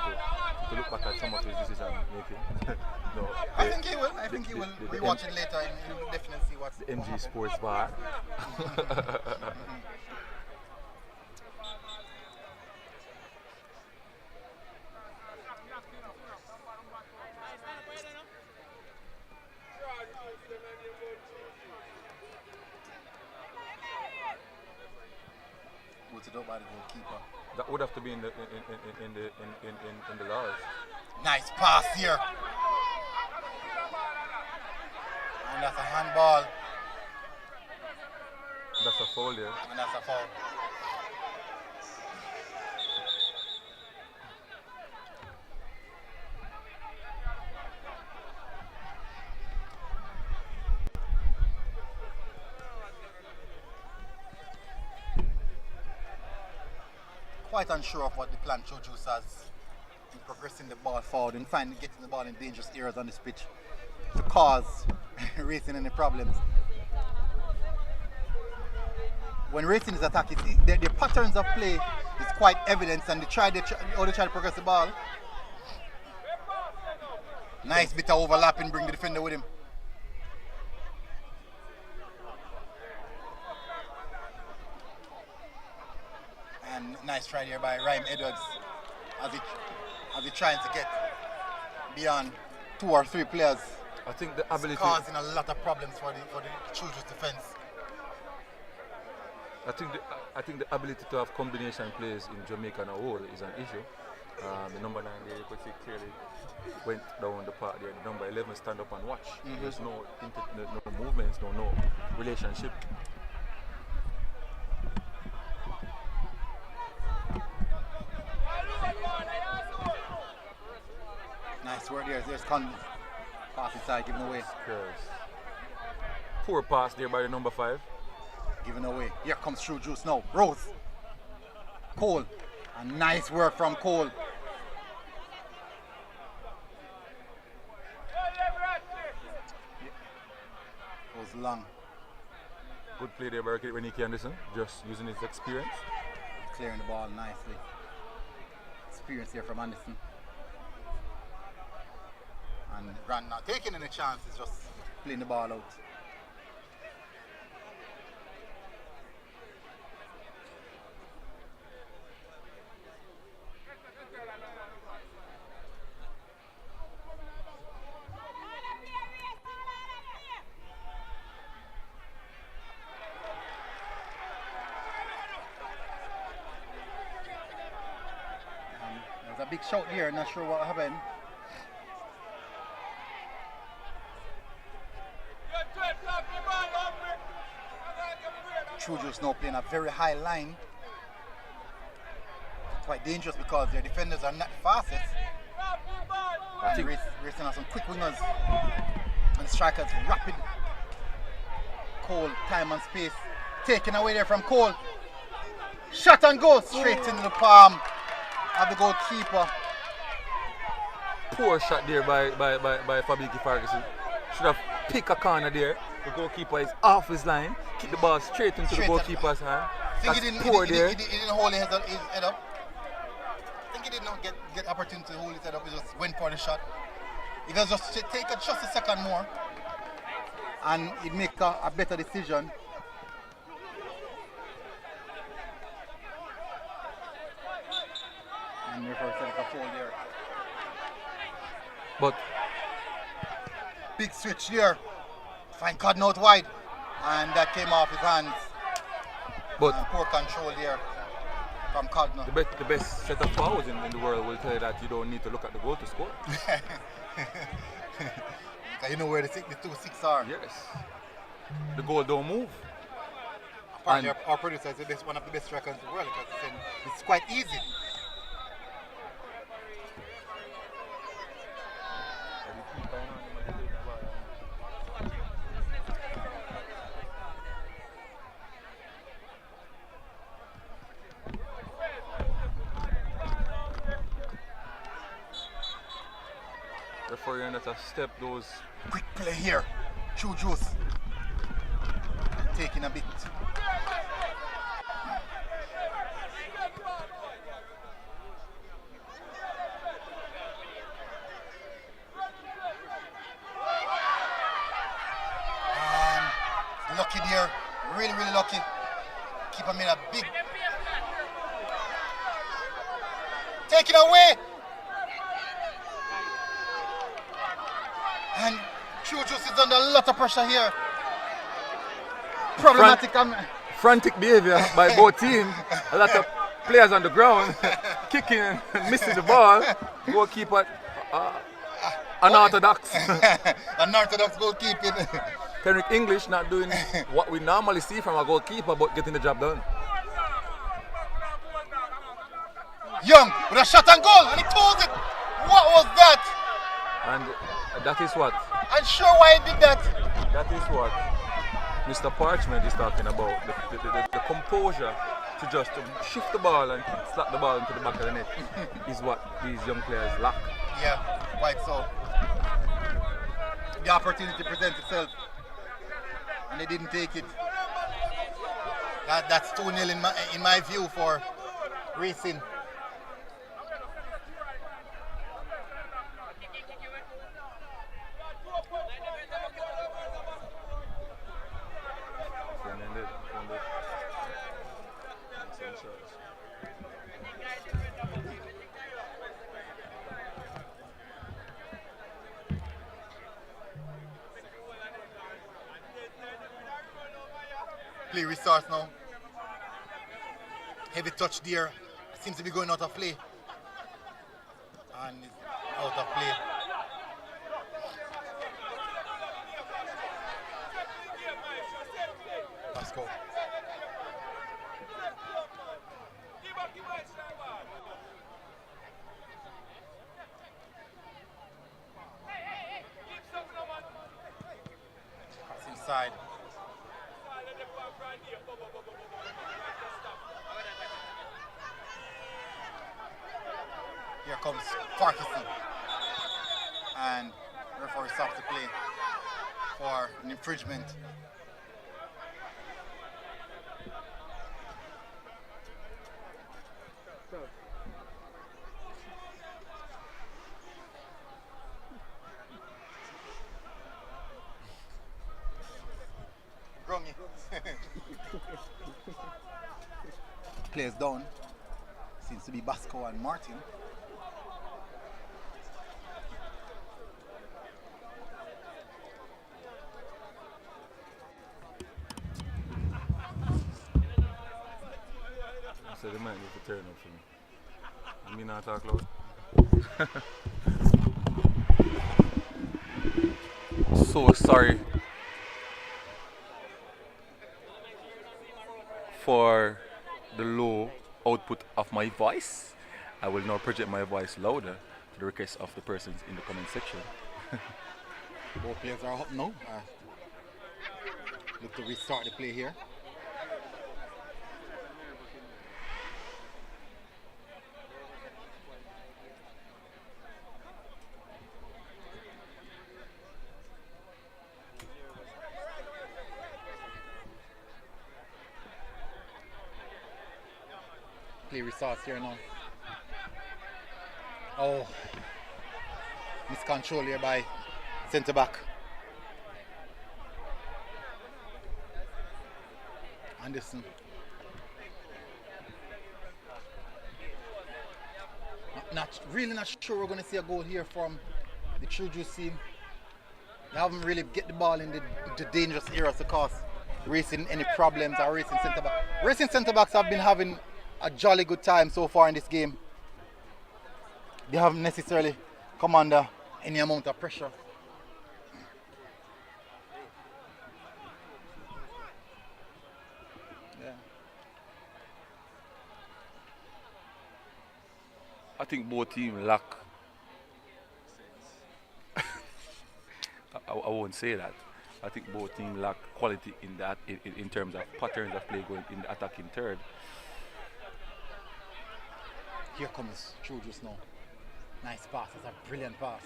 to look back at some of his decision making. No, I think he will. I think he will rewatch it later and he'll definitely see what's the MG Sports Bar. Put it up by the goalkeeper. That would have to be in the laws. Nice pass here. And that's a handball. That's a foul there. And that's a foul. Quite unsure of what the plan Chujus has in progressing the ball forward and finally getting the ball in dangerous areas on this pitch to cause Racing any problems. When Racing is attacking, their patterns of play is quite evident and they try to progress the ball Nice bit of overlapping, bring the defender with him. And nice try there by Ryan Edwards as he trying to get beyond 2 or 3 players. I think the ability. It's causing a lot of problems for the Children's defense. I think the ability to have combination plays in Jamaica as a whole is an issue. The number 9 there, you could see clearly went down the part there. The number 11 stand up and watch. There's no movements, no relationship. Nice work there. There's Conley. Pass inside, giving away. Yes. Poor pass there by the number 5. Giving away. Here comes True Juice now. Rose. Cole. And nice work from Cole. Goes long. Good play there by Reniki Anderson, just using his experience. Clearing the ball nicely. Experience here from Anderson. And Grant not taking any chances, just playing the ball out. There's a big shout here, not sure what happened. True Juice now playing a very high line. Quite dangerous because their defenders are not fastest. I think racing on some quick wingers. And the strikers rapid. Cole, time and space. Taken away there from Cole. Shot and goal straight into the palm of the goalkeeper. Poor shot there by Fabiki Ferguson. Should have picked a corner there. The goalkeeper is off his line. Kick the ball straight into the goalkeeper's hand. That's poor there. He didn't hold his head up. I think he did not get opportunity to hold his head up. He just went for the shot. He does just take just a second more, and he'd make a better decision. And therefore set up a foul there. But big switch here. Fine cutting out wide. And that came off his hands. But poor control here from Codner. The best set of fouls in the world will tell you that you don't need to look at the goal to score. You know where the 2-6 are. Yes. The goal don't move. Apparently our producer said this is one of the best records in the world because it's quite easy. Referee that a step those. Quick play here. True Juice. Taking a bit. And lucky there. Really, really lucky. Keeper made a big. Take it away. And True Juice is under a lot of pressure here. Problematic. Frantic behavior by both teams. A lot of players on the ground kicking and missing the ball. Goalkeeper unorthodox. Unorthodox goalkeeping. Henrik English not doing what we normally see from a goalkeeper, but getting the job done. Young with a shot and goal, and he told it. What was that? And that is what. I'm sure why he did that. That is what Mr. Parchment is talking about. The composure to just shift the ball and slap the ball into the back of the net is what these young players lack. Yeah, quite so. The opportunity presents itself, and they didn't take it. That's 2-0 in my view for Racing. Play restarts now. Heavy touch there. Seems to be going out of play. And it's out of play. Let's go. Pass inside. Here comes Farkison. And referee stops the play for an infringement. Grungy. Players down. Seems to be Basco and Martin. So the man is to turn up for me. You mean not talk loud? So sorry for the low output of my voice. I will now project my voice louder to the request of the persons in the comment section. Both players are up now. Look to restart the play here. Play restarts here now. Oh, miscontrol here by centre back. Anderson. Really not sure we're going to see a goal here from the True Juice team. They haven't really get the ball in the dangerous areas to cause racing any problems or racing centre back. Racing centre backs have been having a jolly good time so far in this game. They haven't necessarily come under any amount of pressure. Yeah. I think both teams lack. I won't say that. I think both teams lack quality in that in terms of patterns of play going in the attacking third. Here comes True just now. Nice pass, that's a brilliant pass.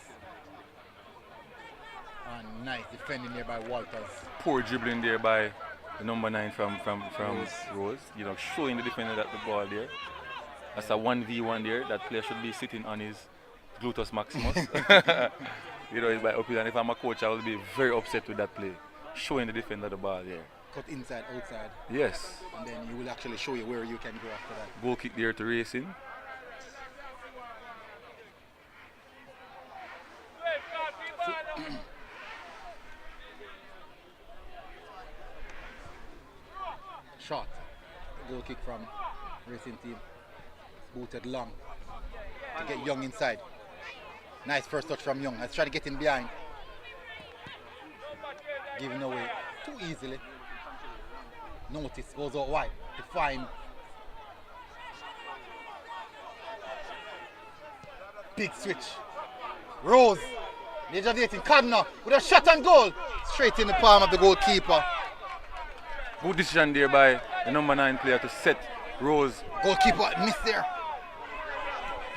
And nice defending there by Walters. Poor dribbling there by the number 9 from Rose. You know, showing the defender that the ball there. That's a 1v1 there. That player should be sitting on his gluteus maximus. You know, it's by opinion. If I'm a coach, I will be very upset with that play. Showing the defender the ball there. Cut inside, outside. Yes. And then he will actually show you where you can go after that. Goal kick there to Racing. Shot. Goal kick from Racing team. Booted long to get Young inside. Nice first touch from Young. Let's try to get in behind. Giving away too easily. Notice goes out wide to find. Big switch. Rose. Deviating Cardinal with a shot and goal. Straight in the palm of the goalkeeper. Good decision there by the number 9 player to set Rose. Goalkeeper missed there.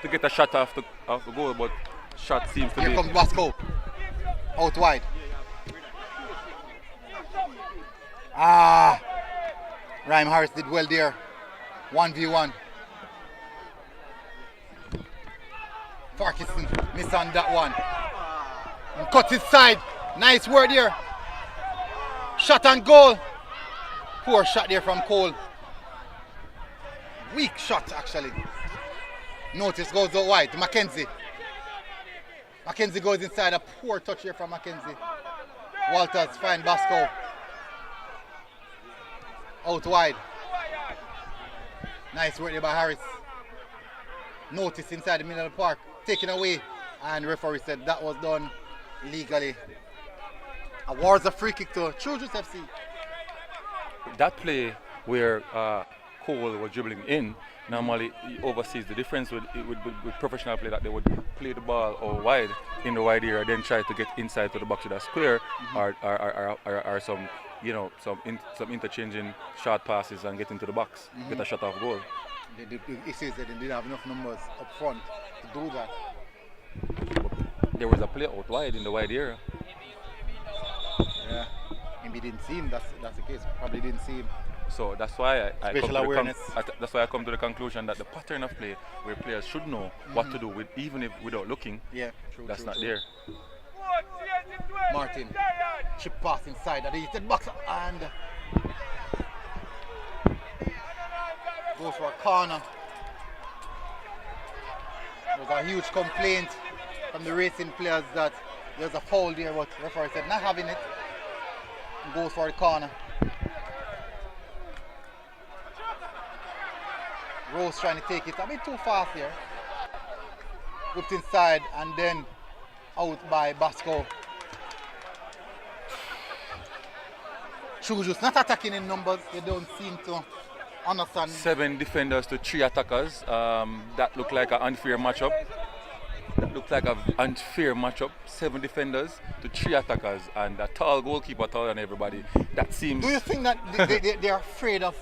To get a shot off the goal, but shot seems to be. Here comes Basco. Out wide. Ryan Harris did well there. 1v1. Farkison missed on that one. And cut inside. Nice word here. Shot and goal. Poor shot there from Cole. Weak shot actually. Notice goes out wide to Mackenzie. Mackenzie goes inside. A poor touch here from Mackenzie. Walters find Basco. Out wide. Nice work there by Harris. Notice inside the middle of the park. Taken away. And referee said that was done legally. Awards a free kick to Children's FC. That play where Cole was dribbling in, normally he oversees the difference with professional play, that they would play the ball or wide in the wide area, then try to get inside to the box with a square, or some some interchanging short passes and get into the box, get a shot off goal. It says that they didn't have enough numbers up front to do that. But there was a play out wide in the wide area. Yeah, maybe didn't see him. That's the case. Probably didn't see him. So that's why that's why I come to the conclusion that the pattern of play where players should know what to do with, even if without looking, that's not there. Martin, chip pass inside the heated box and goes for a corner. There was a huge complaint from the racing players that there's a foul there, but the referee said not having it. And goes for the corner. Rose trying to take it a bit too fast here. Whipped inside and then out by Basco. Chuju's not attacking in numbers. They don't seem to understand. 7 defenders to 3 attackers. That looked like an unfair matchup. 7 defenders to 3 attackers and a tall goalkeeper taller than everybody. That seems. Do you think that they are afraid of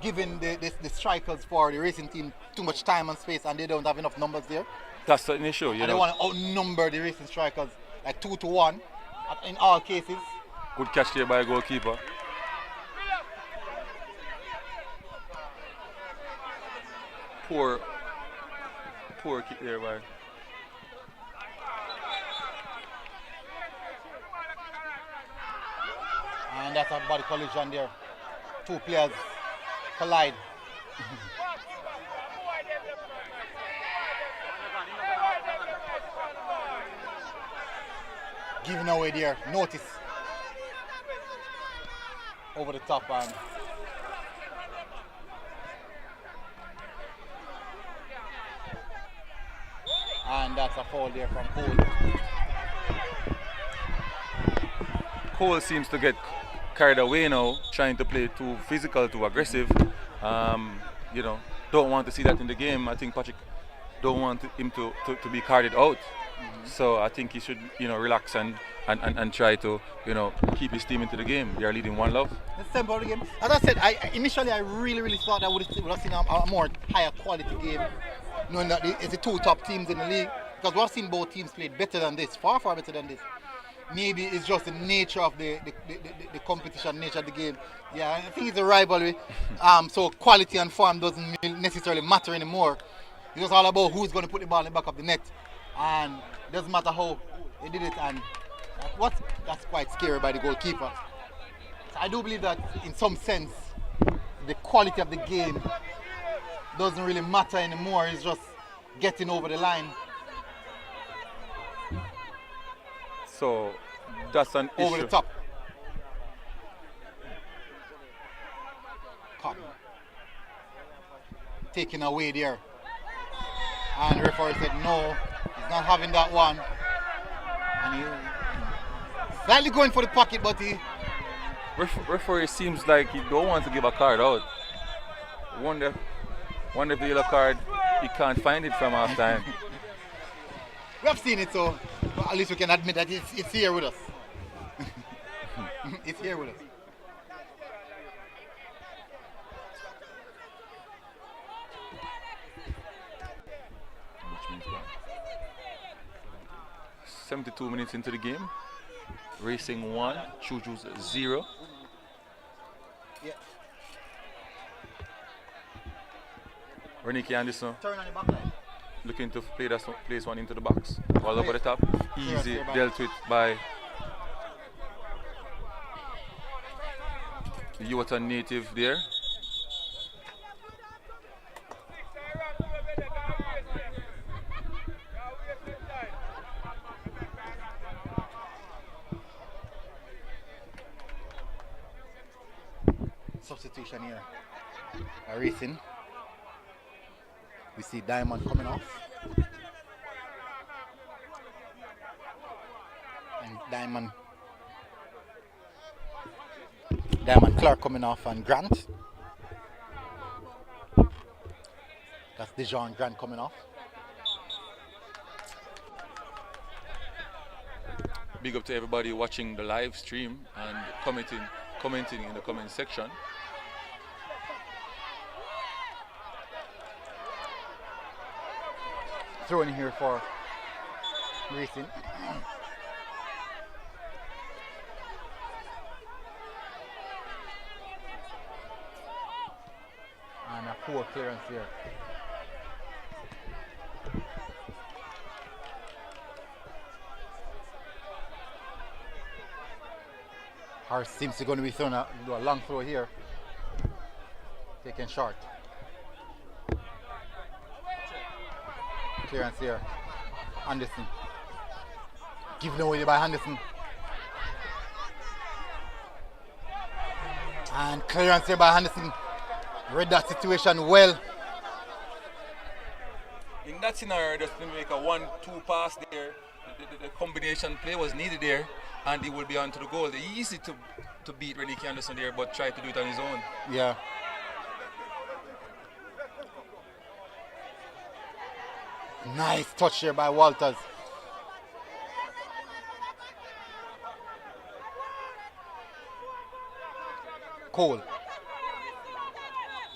giving the strikers for the racing team too much time and space, and they don't have enough numbers there? That's an issue, They want to outnumber the racing strikers like 2-1 in all cases. Good catch there by a goalkeeper. Poor kick there by. And that's a body collision there. 2 players collide. Giving away there. Notice. Over the top and that's a foul there from Cole. Cole seems to get carried away now, trying to play too physical, too aggressive. Don't want to see that in the game. I think Patrick don't want him to be carted out. So I think he should, relax and try to, keep his team into the game. They are leading 1-0. Let's talk about the game. As I said, initially I really thought I would have seen a more higher quality game, knowing that it's the 2 top teams in the league. Because we've seen both teams played better than this, far better than this. Maybe it's just the nature of the competition, nature of the game. Yeah, I think it's a rivalry. So quality and form doesn't necessarily matter anymore. It's just all about who's going to put the ball in the back of the net. And it doesn't matter how they did it. And that's quite scary by the goalkeeper. So I do believe that in some sense, the quality of the game doesn't really matter anymore. It's just getting over the line. So that's an issue. Over the top. Cotton. Taken away there. And the referee said no, he's not having that one. And he slightly going for the pocket, but he... Referee seems like he don't want to give a card out. Wonder if the yellow card, he can't find it from half time. We have seen it, so at least we can admit that it's here with us. It's here with us. Which means what? 72 minutes into the game. Racing 1, Chuju's 0. Yeah. Reniki Anderson Turn on the back line. looking to place one into the box. Ball over the top. Easy dealt with by the Uwatan native there. Substitution here. A racing. We see Diamond coming off. And Diamond Clark coming off and Grant. That's Dijon Grant coming off. Big up to everybody watching the live stream and commenting in the comment section. Throw in here for racing. And a poor clearance here. Hart seems to going to be throwing a long throw here. Taken short. Clearance here. Anderson. Given away by Anderson. And clearance here by Anderson. Read that situation well. In that scenario, just to make a 1-2 pass there, the combination play was needed there, and he will be onto the goal. It's easy to beat Rennie Anderson there, but try to do it on his own. Yeah. Nice touch here by Walters. Cole.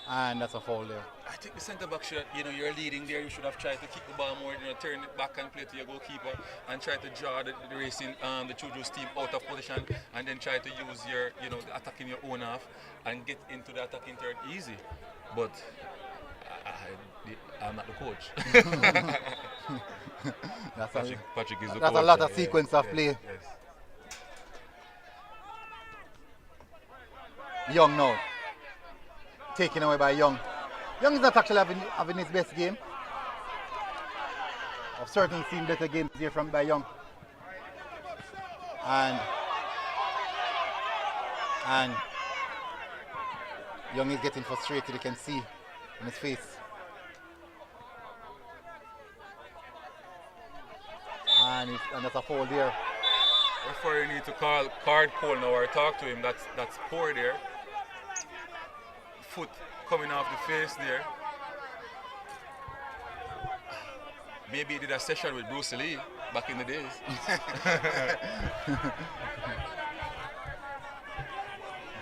And that's a foul there. I think the centre back should, you're leading there, you should have tried to kick the ball more, turn it back and play to your goalkeeper and try to draw the racing, the Chuju's team out of position, and then try to use your, the attacking your own half and get into the attacking third easy. But I'm not the coach. Patrick is the coach. That's a lot of sequence of play. Yes. Young now. Taken away by Young. Young is not actually having his best game. I've certainly seen better games here by Young. And Young is getting frustrated, you can see in his face. And that's a foul there. Referee need to call card Cole now or talk to him. That's poor there. Foot coming off the face there. Maybe he did a session with Bruce Lee back in the days.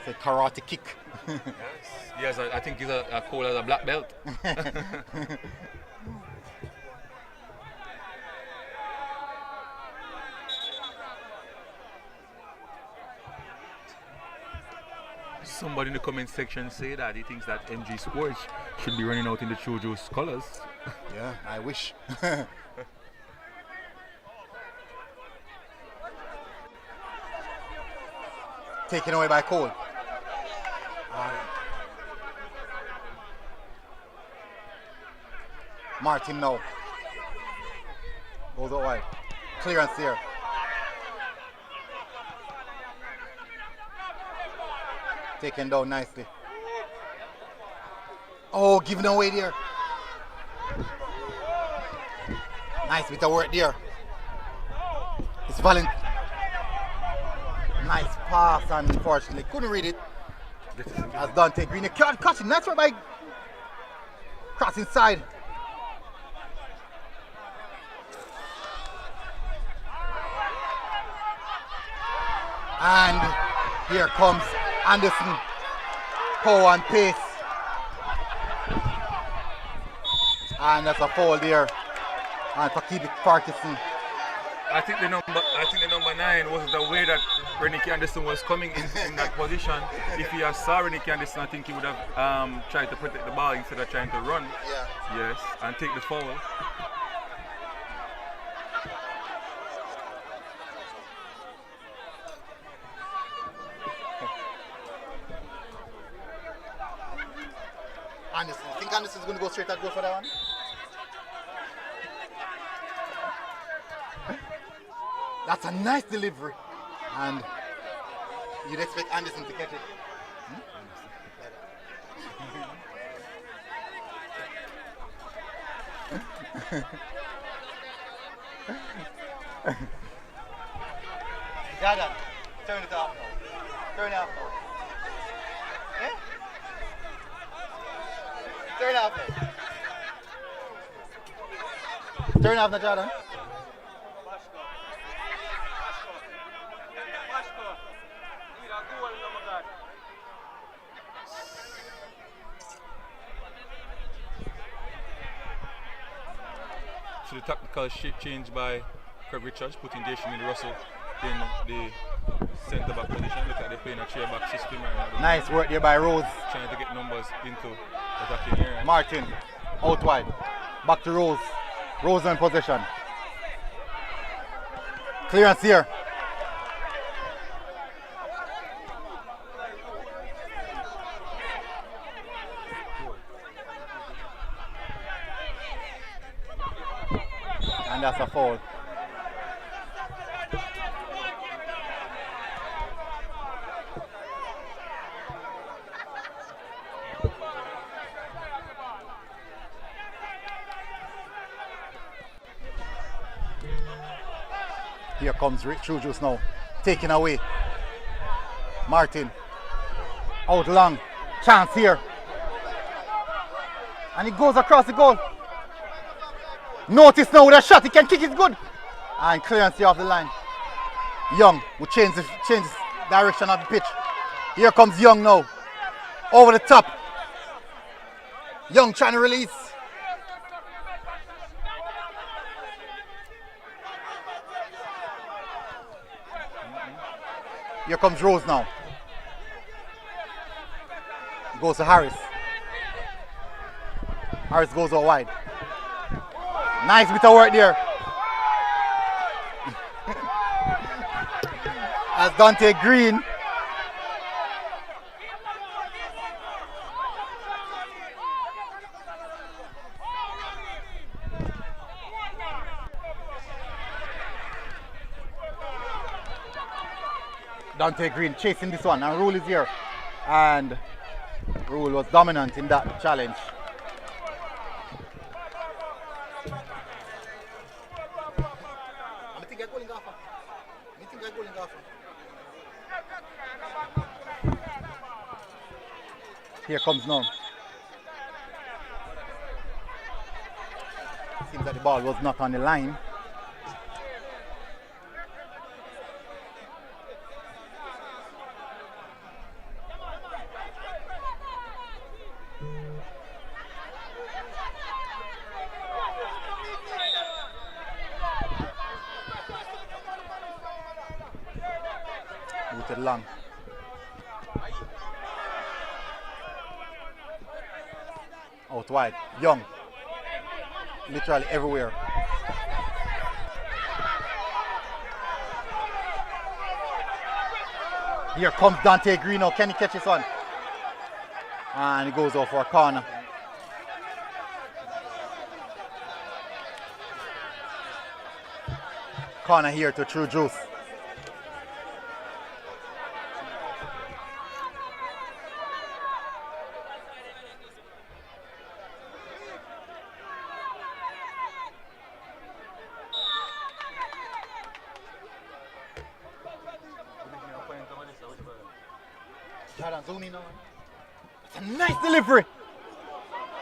It's a karate kick. Yes, I think he's a Cole as a black belt. Somebody in the comment section say that he thinks that MG Sports should be running out in the Chojo's colors. Yeah, I wish. Taken away by Cole. Martin now. Goes out wide. Clearance here. Taken down nicely. Oh, giving away there. Nice bit of work there. It's Valent. Nice pass, and unfortunately couldn't read it. As Dante Green, can't catch it. That's right by cross inside. And here comes Anderson, power and pace, and that's a foul there. And for keep it Parkinson. I think the number 9 wasn't aware that Rennie Anderson was coming in that position. If he had saw Rennie Anderson, I think he would have tried to protect the ball instead of trying to run. Yeah. Yes, and take the foul. Anderson, I think Anderson's going to go straight and go for that one. That's a nice delivery, and you'd expect Anderson to catch it. Jordan, turn it off now. Turn it off now. Eh? Turn it off now. Turn it off now, Jordan. So the tactical change by Craig Richards, putting Jason in Russell in the centre back position. Look at they playing a chair back system right now. Nice work there by Rose. Trying to get numbers into attacking area. Martin, out wide. Back to Rose. Rose in possession. Clearance here. And that's a foul. Here comes True Juice now, taking away. Martin, out long, chance here. And he goes across the goal. Notice now with a shot, he can kick it good. And clearance here off the line. Young will change the direction of the pitch. Here comes Young now, over the top. Young trying to release. Here comes Rose now. Goes to Harris. Harris goes out wide. Nice bit of work there. As Dante Green. Dante Green chasing this one, and Rule is here. And Rule was dominant in that challenge. Here comes now. Seems that the ball was not on the line. Booted long. Out wide, Young, literally everywhere. Here comes Dante Green now, can he catch this one? And he goes off for a corner. Corner here to True Juice. Zoom in now. It's a nice delivery.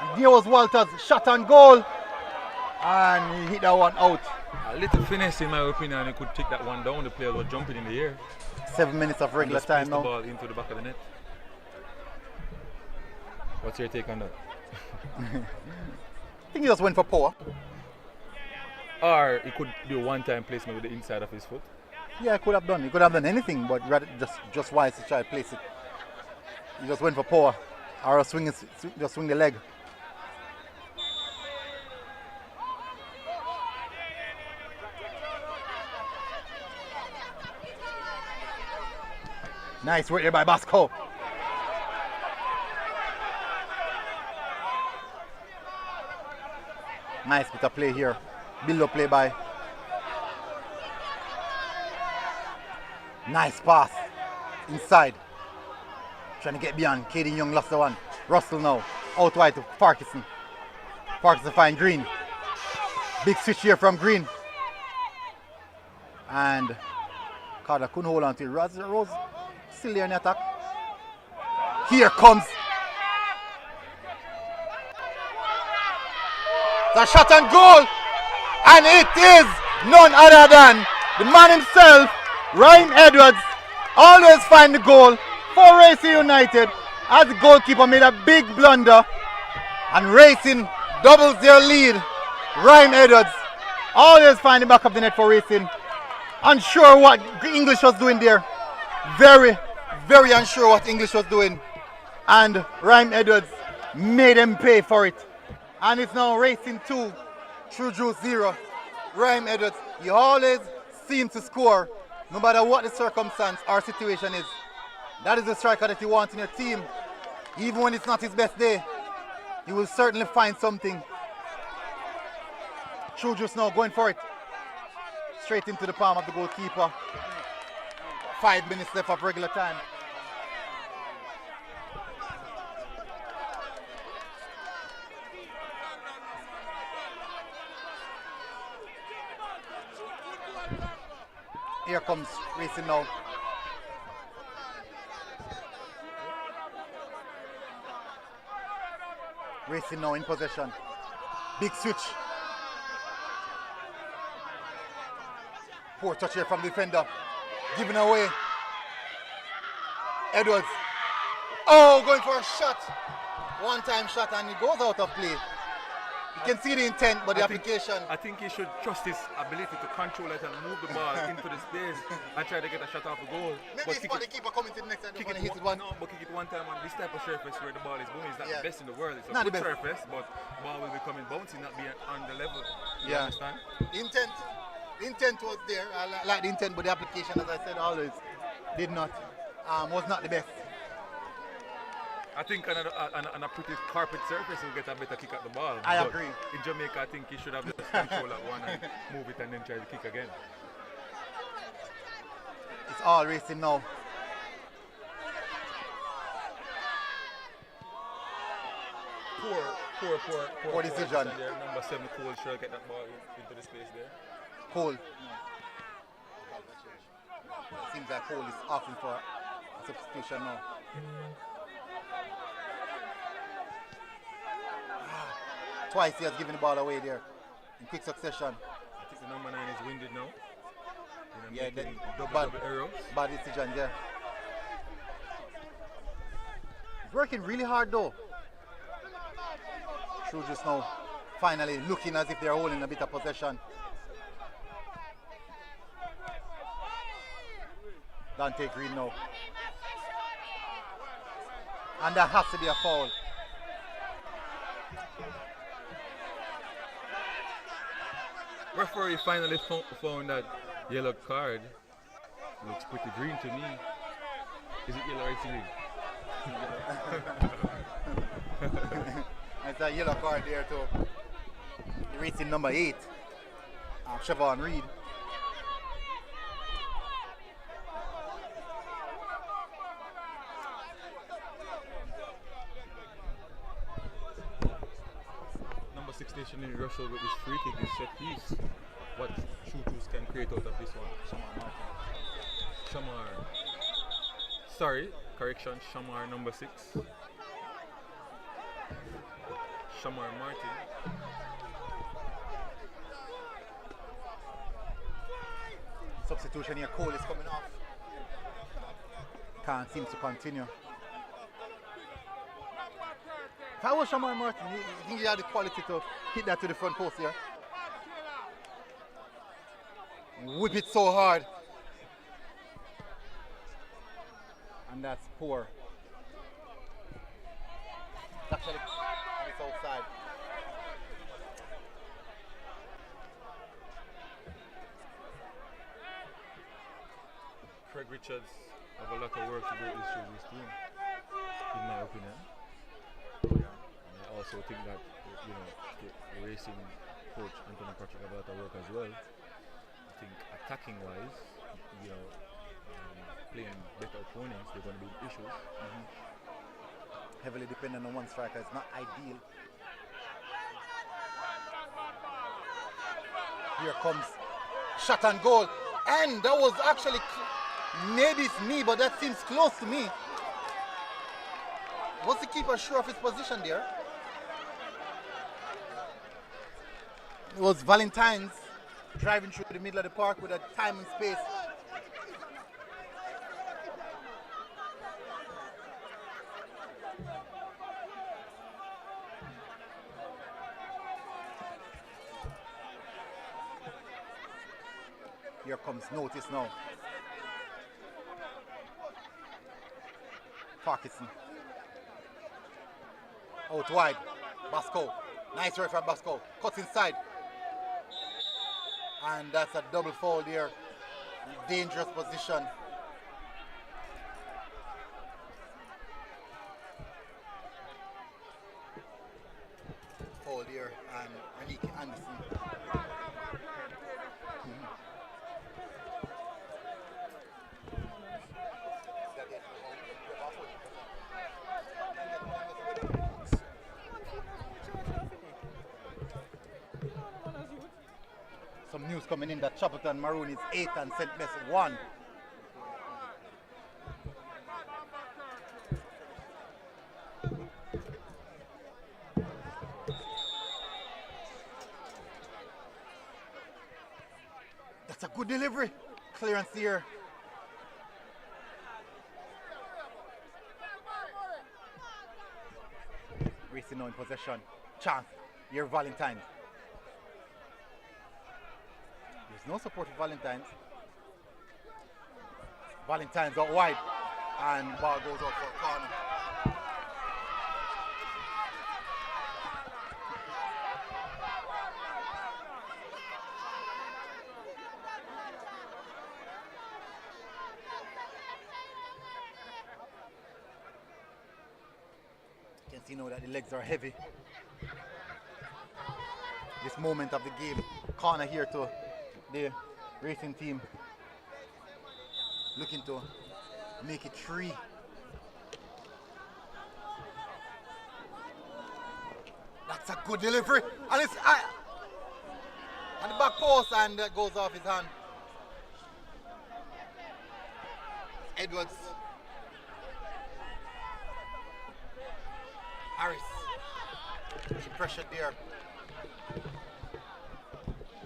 And there was Walter's shot on goal. And he hit that one out. A little finesse in my opinion, he could take that one down. The players were jumping in the air. 7 minutes of regular time now. The ball into the back of the net. What's your take on that? I think he just went for power. Or he could do a one-time placement with the inside of his foot. Yeah, he could have done. He could have done anything, but rather just wise to try to place it. He just went for power, or just swing the leg. Nice work there by Basco. Nice bit of play here. Build up play by. Nice pass inside. Trying to get beyond. Kaden Young lost the one. Russell now. Out wide to Parkinson. Parkinson find Green. Big switch here from Green. And Carter couldn't hold on to it. Rose still there in the attack. Here comes the shot and goal. And it is none other than the man himself, Ryan Edwards. Always find the goal for Racing United as the goalkeeper made a big blunder. And Racing doubles their lead. Ryan Edwards always find the back of the net for Racing. Unsure what English was doing there. Very, very unsure what English was doing. And Ryan Edwards made them pay for it. And it's now Racing 2, True Juice 0. Ryan Edwards, he always seems to score no matter what the circumstance or situation is. That is the striker that you want in your team. Even when it's not his best day, he will certainly find something. True Juice now going for it. Straight into the palm of the goalkeeper. 5 minutes left of regular time. Here comes Racing now. Racing now in possession. Big switch. Poor touch here from the defender. Giving away. Edwards. Oh, going for a shot. One-time shot and it goes out of play. You can see the intent, but the application. I think he should trust his ability to control it and move the ball into the space and try to get a shot off the goal. Maybe it's for the keeper coming to the next time. Kick it one, no, but kick it one time on this type of surface where the ball is going. It's not the best in the world. It's a not good surface, but the ball will be coming bouncing, not being on the level. You understand? The intent was there. I like the intent, but the application, as I said always, did not. Was not the best. I think on a pretty carpet surface he'll get a better kick at the ball. I but agree. In Jamaica, I think he should have just control that one and move it and then try to kick again. It's all Racing now. Poor decision. There. Number 7, Cole, should get that ball into the space there. Cole. Seems like Cole is asking for a substitution now. Twice he has given the ball away there in quick succession. I think the number 9 is winded now. Yeah, double arrows. Bad decision there. He's working really hard though. True just now finally looking as if they're holding a bit of possession. Dante Green now. And that has to be a foul. Referee finally found that yellow card. Looks pretty green to me. Is it yellow or it's green? It's a yellow card there too. The Racing number 8, Siobhan Reed. Number 6 stationary Russell with his free kick, his set piece. What shooters can create out of this one? Shamar. Sorry, correction, Shamar number 6. Shamar Martin. Substitution here, Cole is coming off. Can't seem to continue. If I was Shamar Martin, you think he had the quality to hit that to the front post here? Whip it so hard. And that's poor. Actually, it's outside. Craig Richards have a lot of work to do with this team, in my opinion. And I also think that the Racing coach Anthony Patrick have a lot of work as well. I think attacking wise, playing better opponents, they're going to be issues. heavily dependent on one striker. It's not ideal. Here comes shot and goal. And that was actually, maybe it's me, but that seems close to me. Was the keeper sure of his position there? It was Valentine's driving through the middle of the park with a time and space. Here comes notice now. Parkinson. Out wide. Basco. Nice work from Basco. Cuts inside. And that's a double foul there. Dangerous position. Foul there. And Aniki Anderson. Some news coming in that Chapelton Maroon is 8 and St. Mess 1. That's a good delivery. Clearance here. Racing now in possession. Chance. Here Valentine. There's no support for Valentine's. Valentine's out wide. And ball goes out for a corner. You can see now that the legs are heavy. This moment of the game. Corner here to the racing team, looking to make it 3. That's a good delivery, and it's on the back post, and that goes off his hand. Edwards. Harris. She pressured there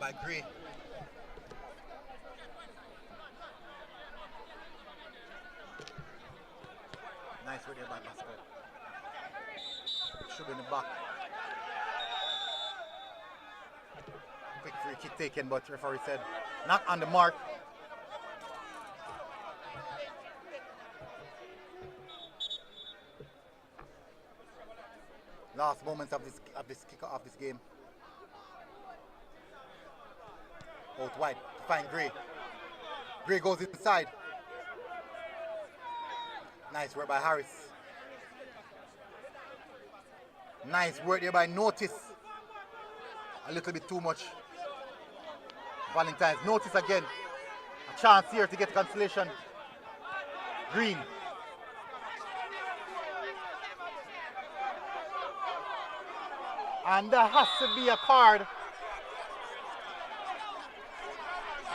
by Gray. Nice right there by Pascal. Should be in the back. Quick free kick taken, but referee said not on the mark. Last moments of this kicker of this game. Out wide to find Gray. Gray goes inside. Nice work by Harris. Nice work there by Notice. A little bit too much. Valentine's. Notice again. A chance here to get consolation. Green. And there has to be a card.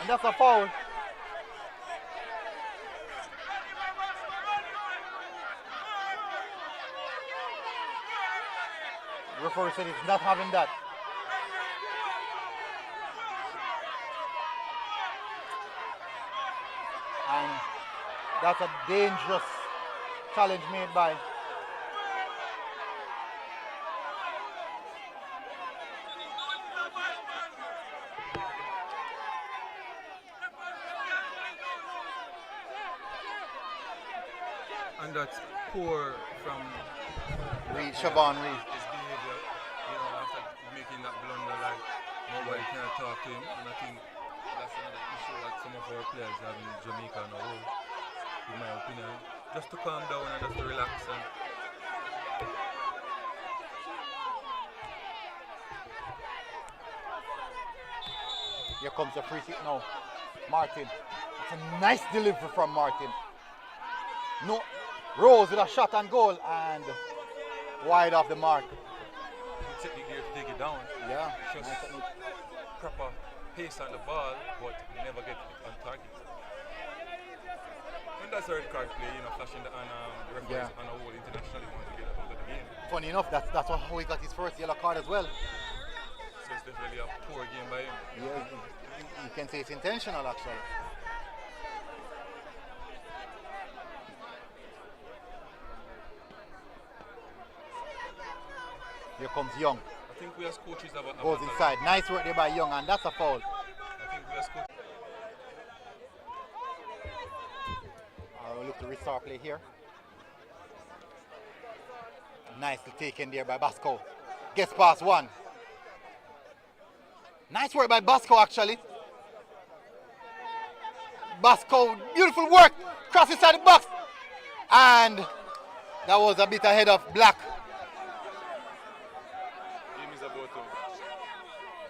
And that's a foul. The referee said he's not having that. And that's a dangerous challenge made by And that's poor from Reed, Siobhan Reed. his behavior, after making that blunder, like nobody can talk to him. And I think that's another issue that some of our players have in Jamaica and the whole, in my opinion. Just to calm down and just to relax. And here comes the free kick now. Martin. It's a nice delivery from Martin. No, Rose with a shot and goal, and Wide off the mark. Technique there to take it down. Yeah. Just Nice technique. proper pace on the ball, but never get it on target. And that's a red card play, flashing the referees on a whole internationally want to get out of the game. Funny enough, that's how he got his first yellow card as well. So it's definitely a poor game by him. Yeah, you can say it's intentional actually. Here comes Young. I think we as coaches have a Goes inside. Nice work there by Young, and that's a foul. I think we as coaches. We'll look to restart play here. Nicely taken there by Basco. Gets past one. Nice work by Basco actually. Basco, beautiful work. Cross inside the box. And that was a bit ahead of Black. Game is about to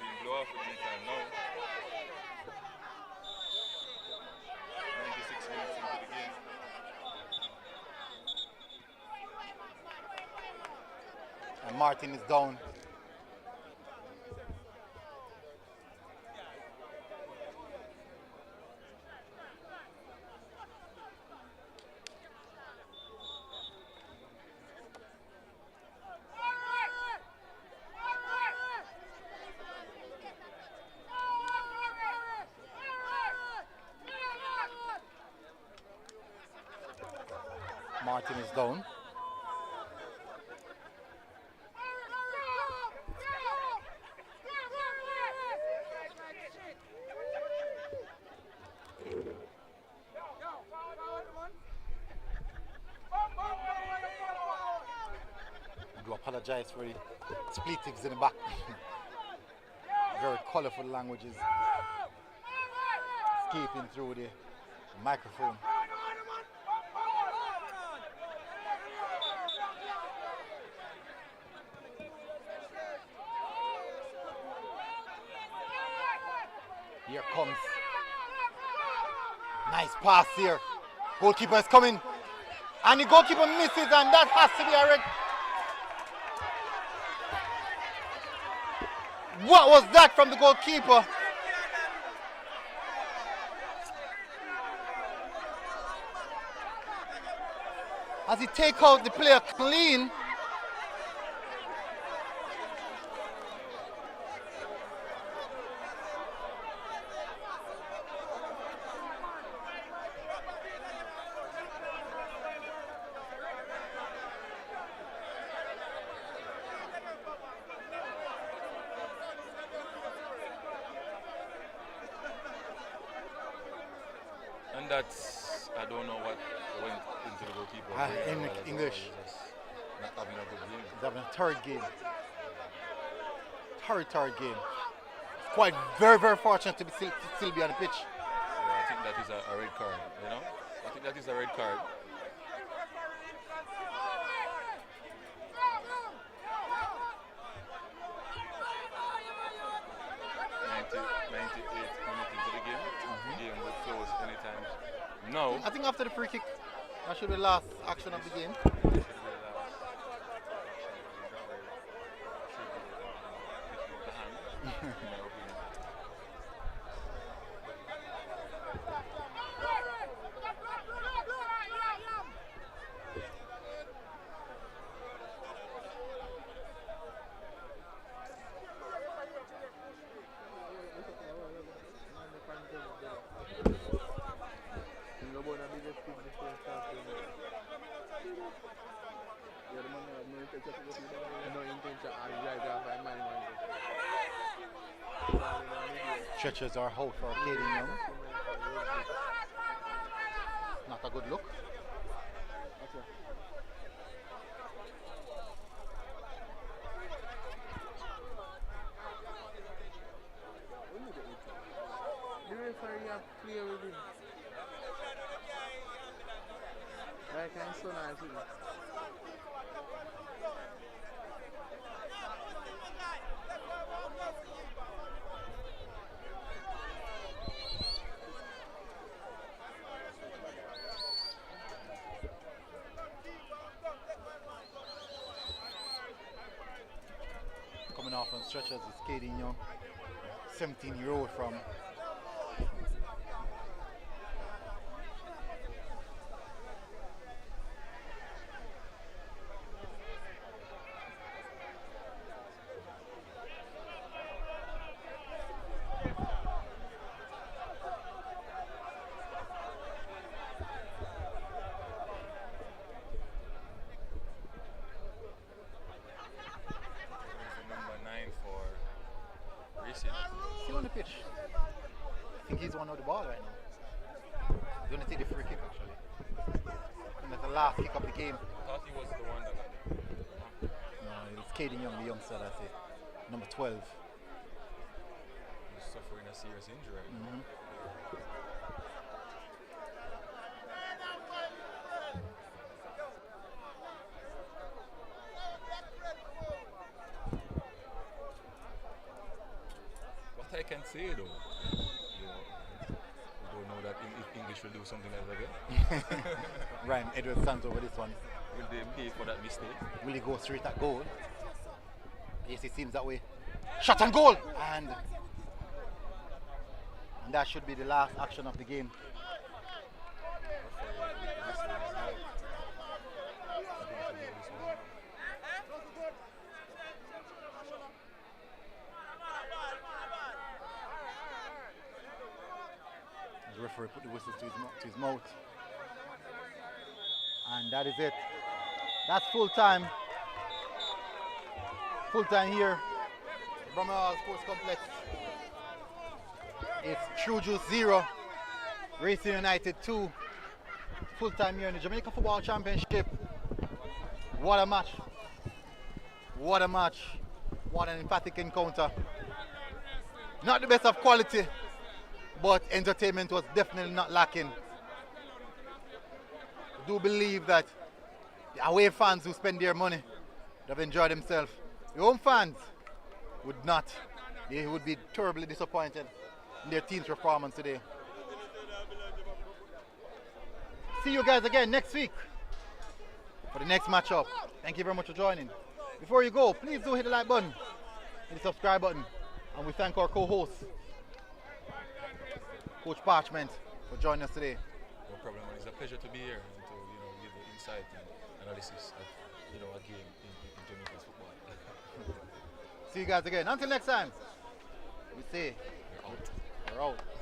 be blow off at time now. 96 minutes into the game. And Martin is down. Martin is down. I do apologize for the expletives in the back. Very colorful languages escaping through the microphone. Here comes. Nice pass here. Goalkeeper is coming. And the goalkeeper misses, and that has to be a red. What was that from the goalkeeper? As he take out the player clean. And that's, I don't know what went into the goalkeeper. In English. Not having a good game. He's having a third game. Third game. Quite very fortunate to still be on the pitch. Yeah, I think that is a red card, I think that is a red card. Game would close anytime. No. I think after the free kick, that should be the last action of the game. Stretchers are out for Kaden Young. Not a good look. The referee have clear with him. Like I'm so nice with him. Coming off on stretchers is Caden Young, 17-year-old from Number 9 for Racing. still on the pitch. I think he's the one with the ball right now. He's going to take the free kick actually. And that's the last kick of the game. I thought he was the one that got the No, it's Caden Young, the youngster, that's it. Number 12. He's suffering a serious injury. What I can say though, we don't know that if English will do something else again. Ryan Edwards stands over this one. Will they pay for that mistake? Will he go straight at goal? Yes, it seems that way. Shot on goal! And that should be the last action of the game. The referee put the whistle to his mouth. And that is it. That's full time. Full time here. Bromwell Sports Complex. It's True Juice 0. Racing United 2. Full time here in the Jamaica Football Championship. What a match. What a match. What an emphatic encounter. Not the best of quality, but entertainment was definitely not lacking. I do believe that the away fans who spend their money have enjoyed themselves. The home fans would not. They would be terribly disappointed in their team's performance today. See you guys again next week for the next matchup. Thank you very much for joining. Before you go, please do hit the like button, hit the subscribe button, and we thank our co-host, Coach Parchment, for joining us today. No problem. It's a pleasure to be here and to give the insight and analysis of a game in Jamaica's football. See you guys again. Until next time, we say We're out. we're out.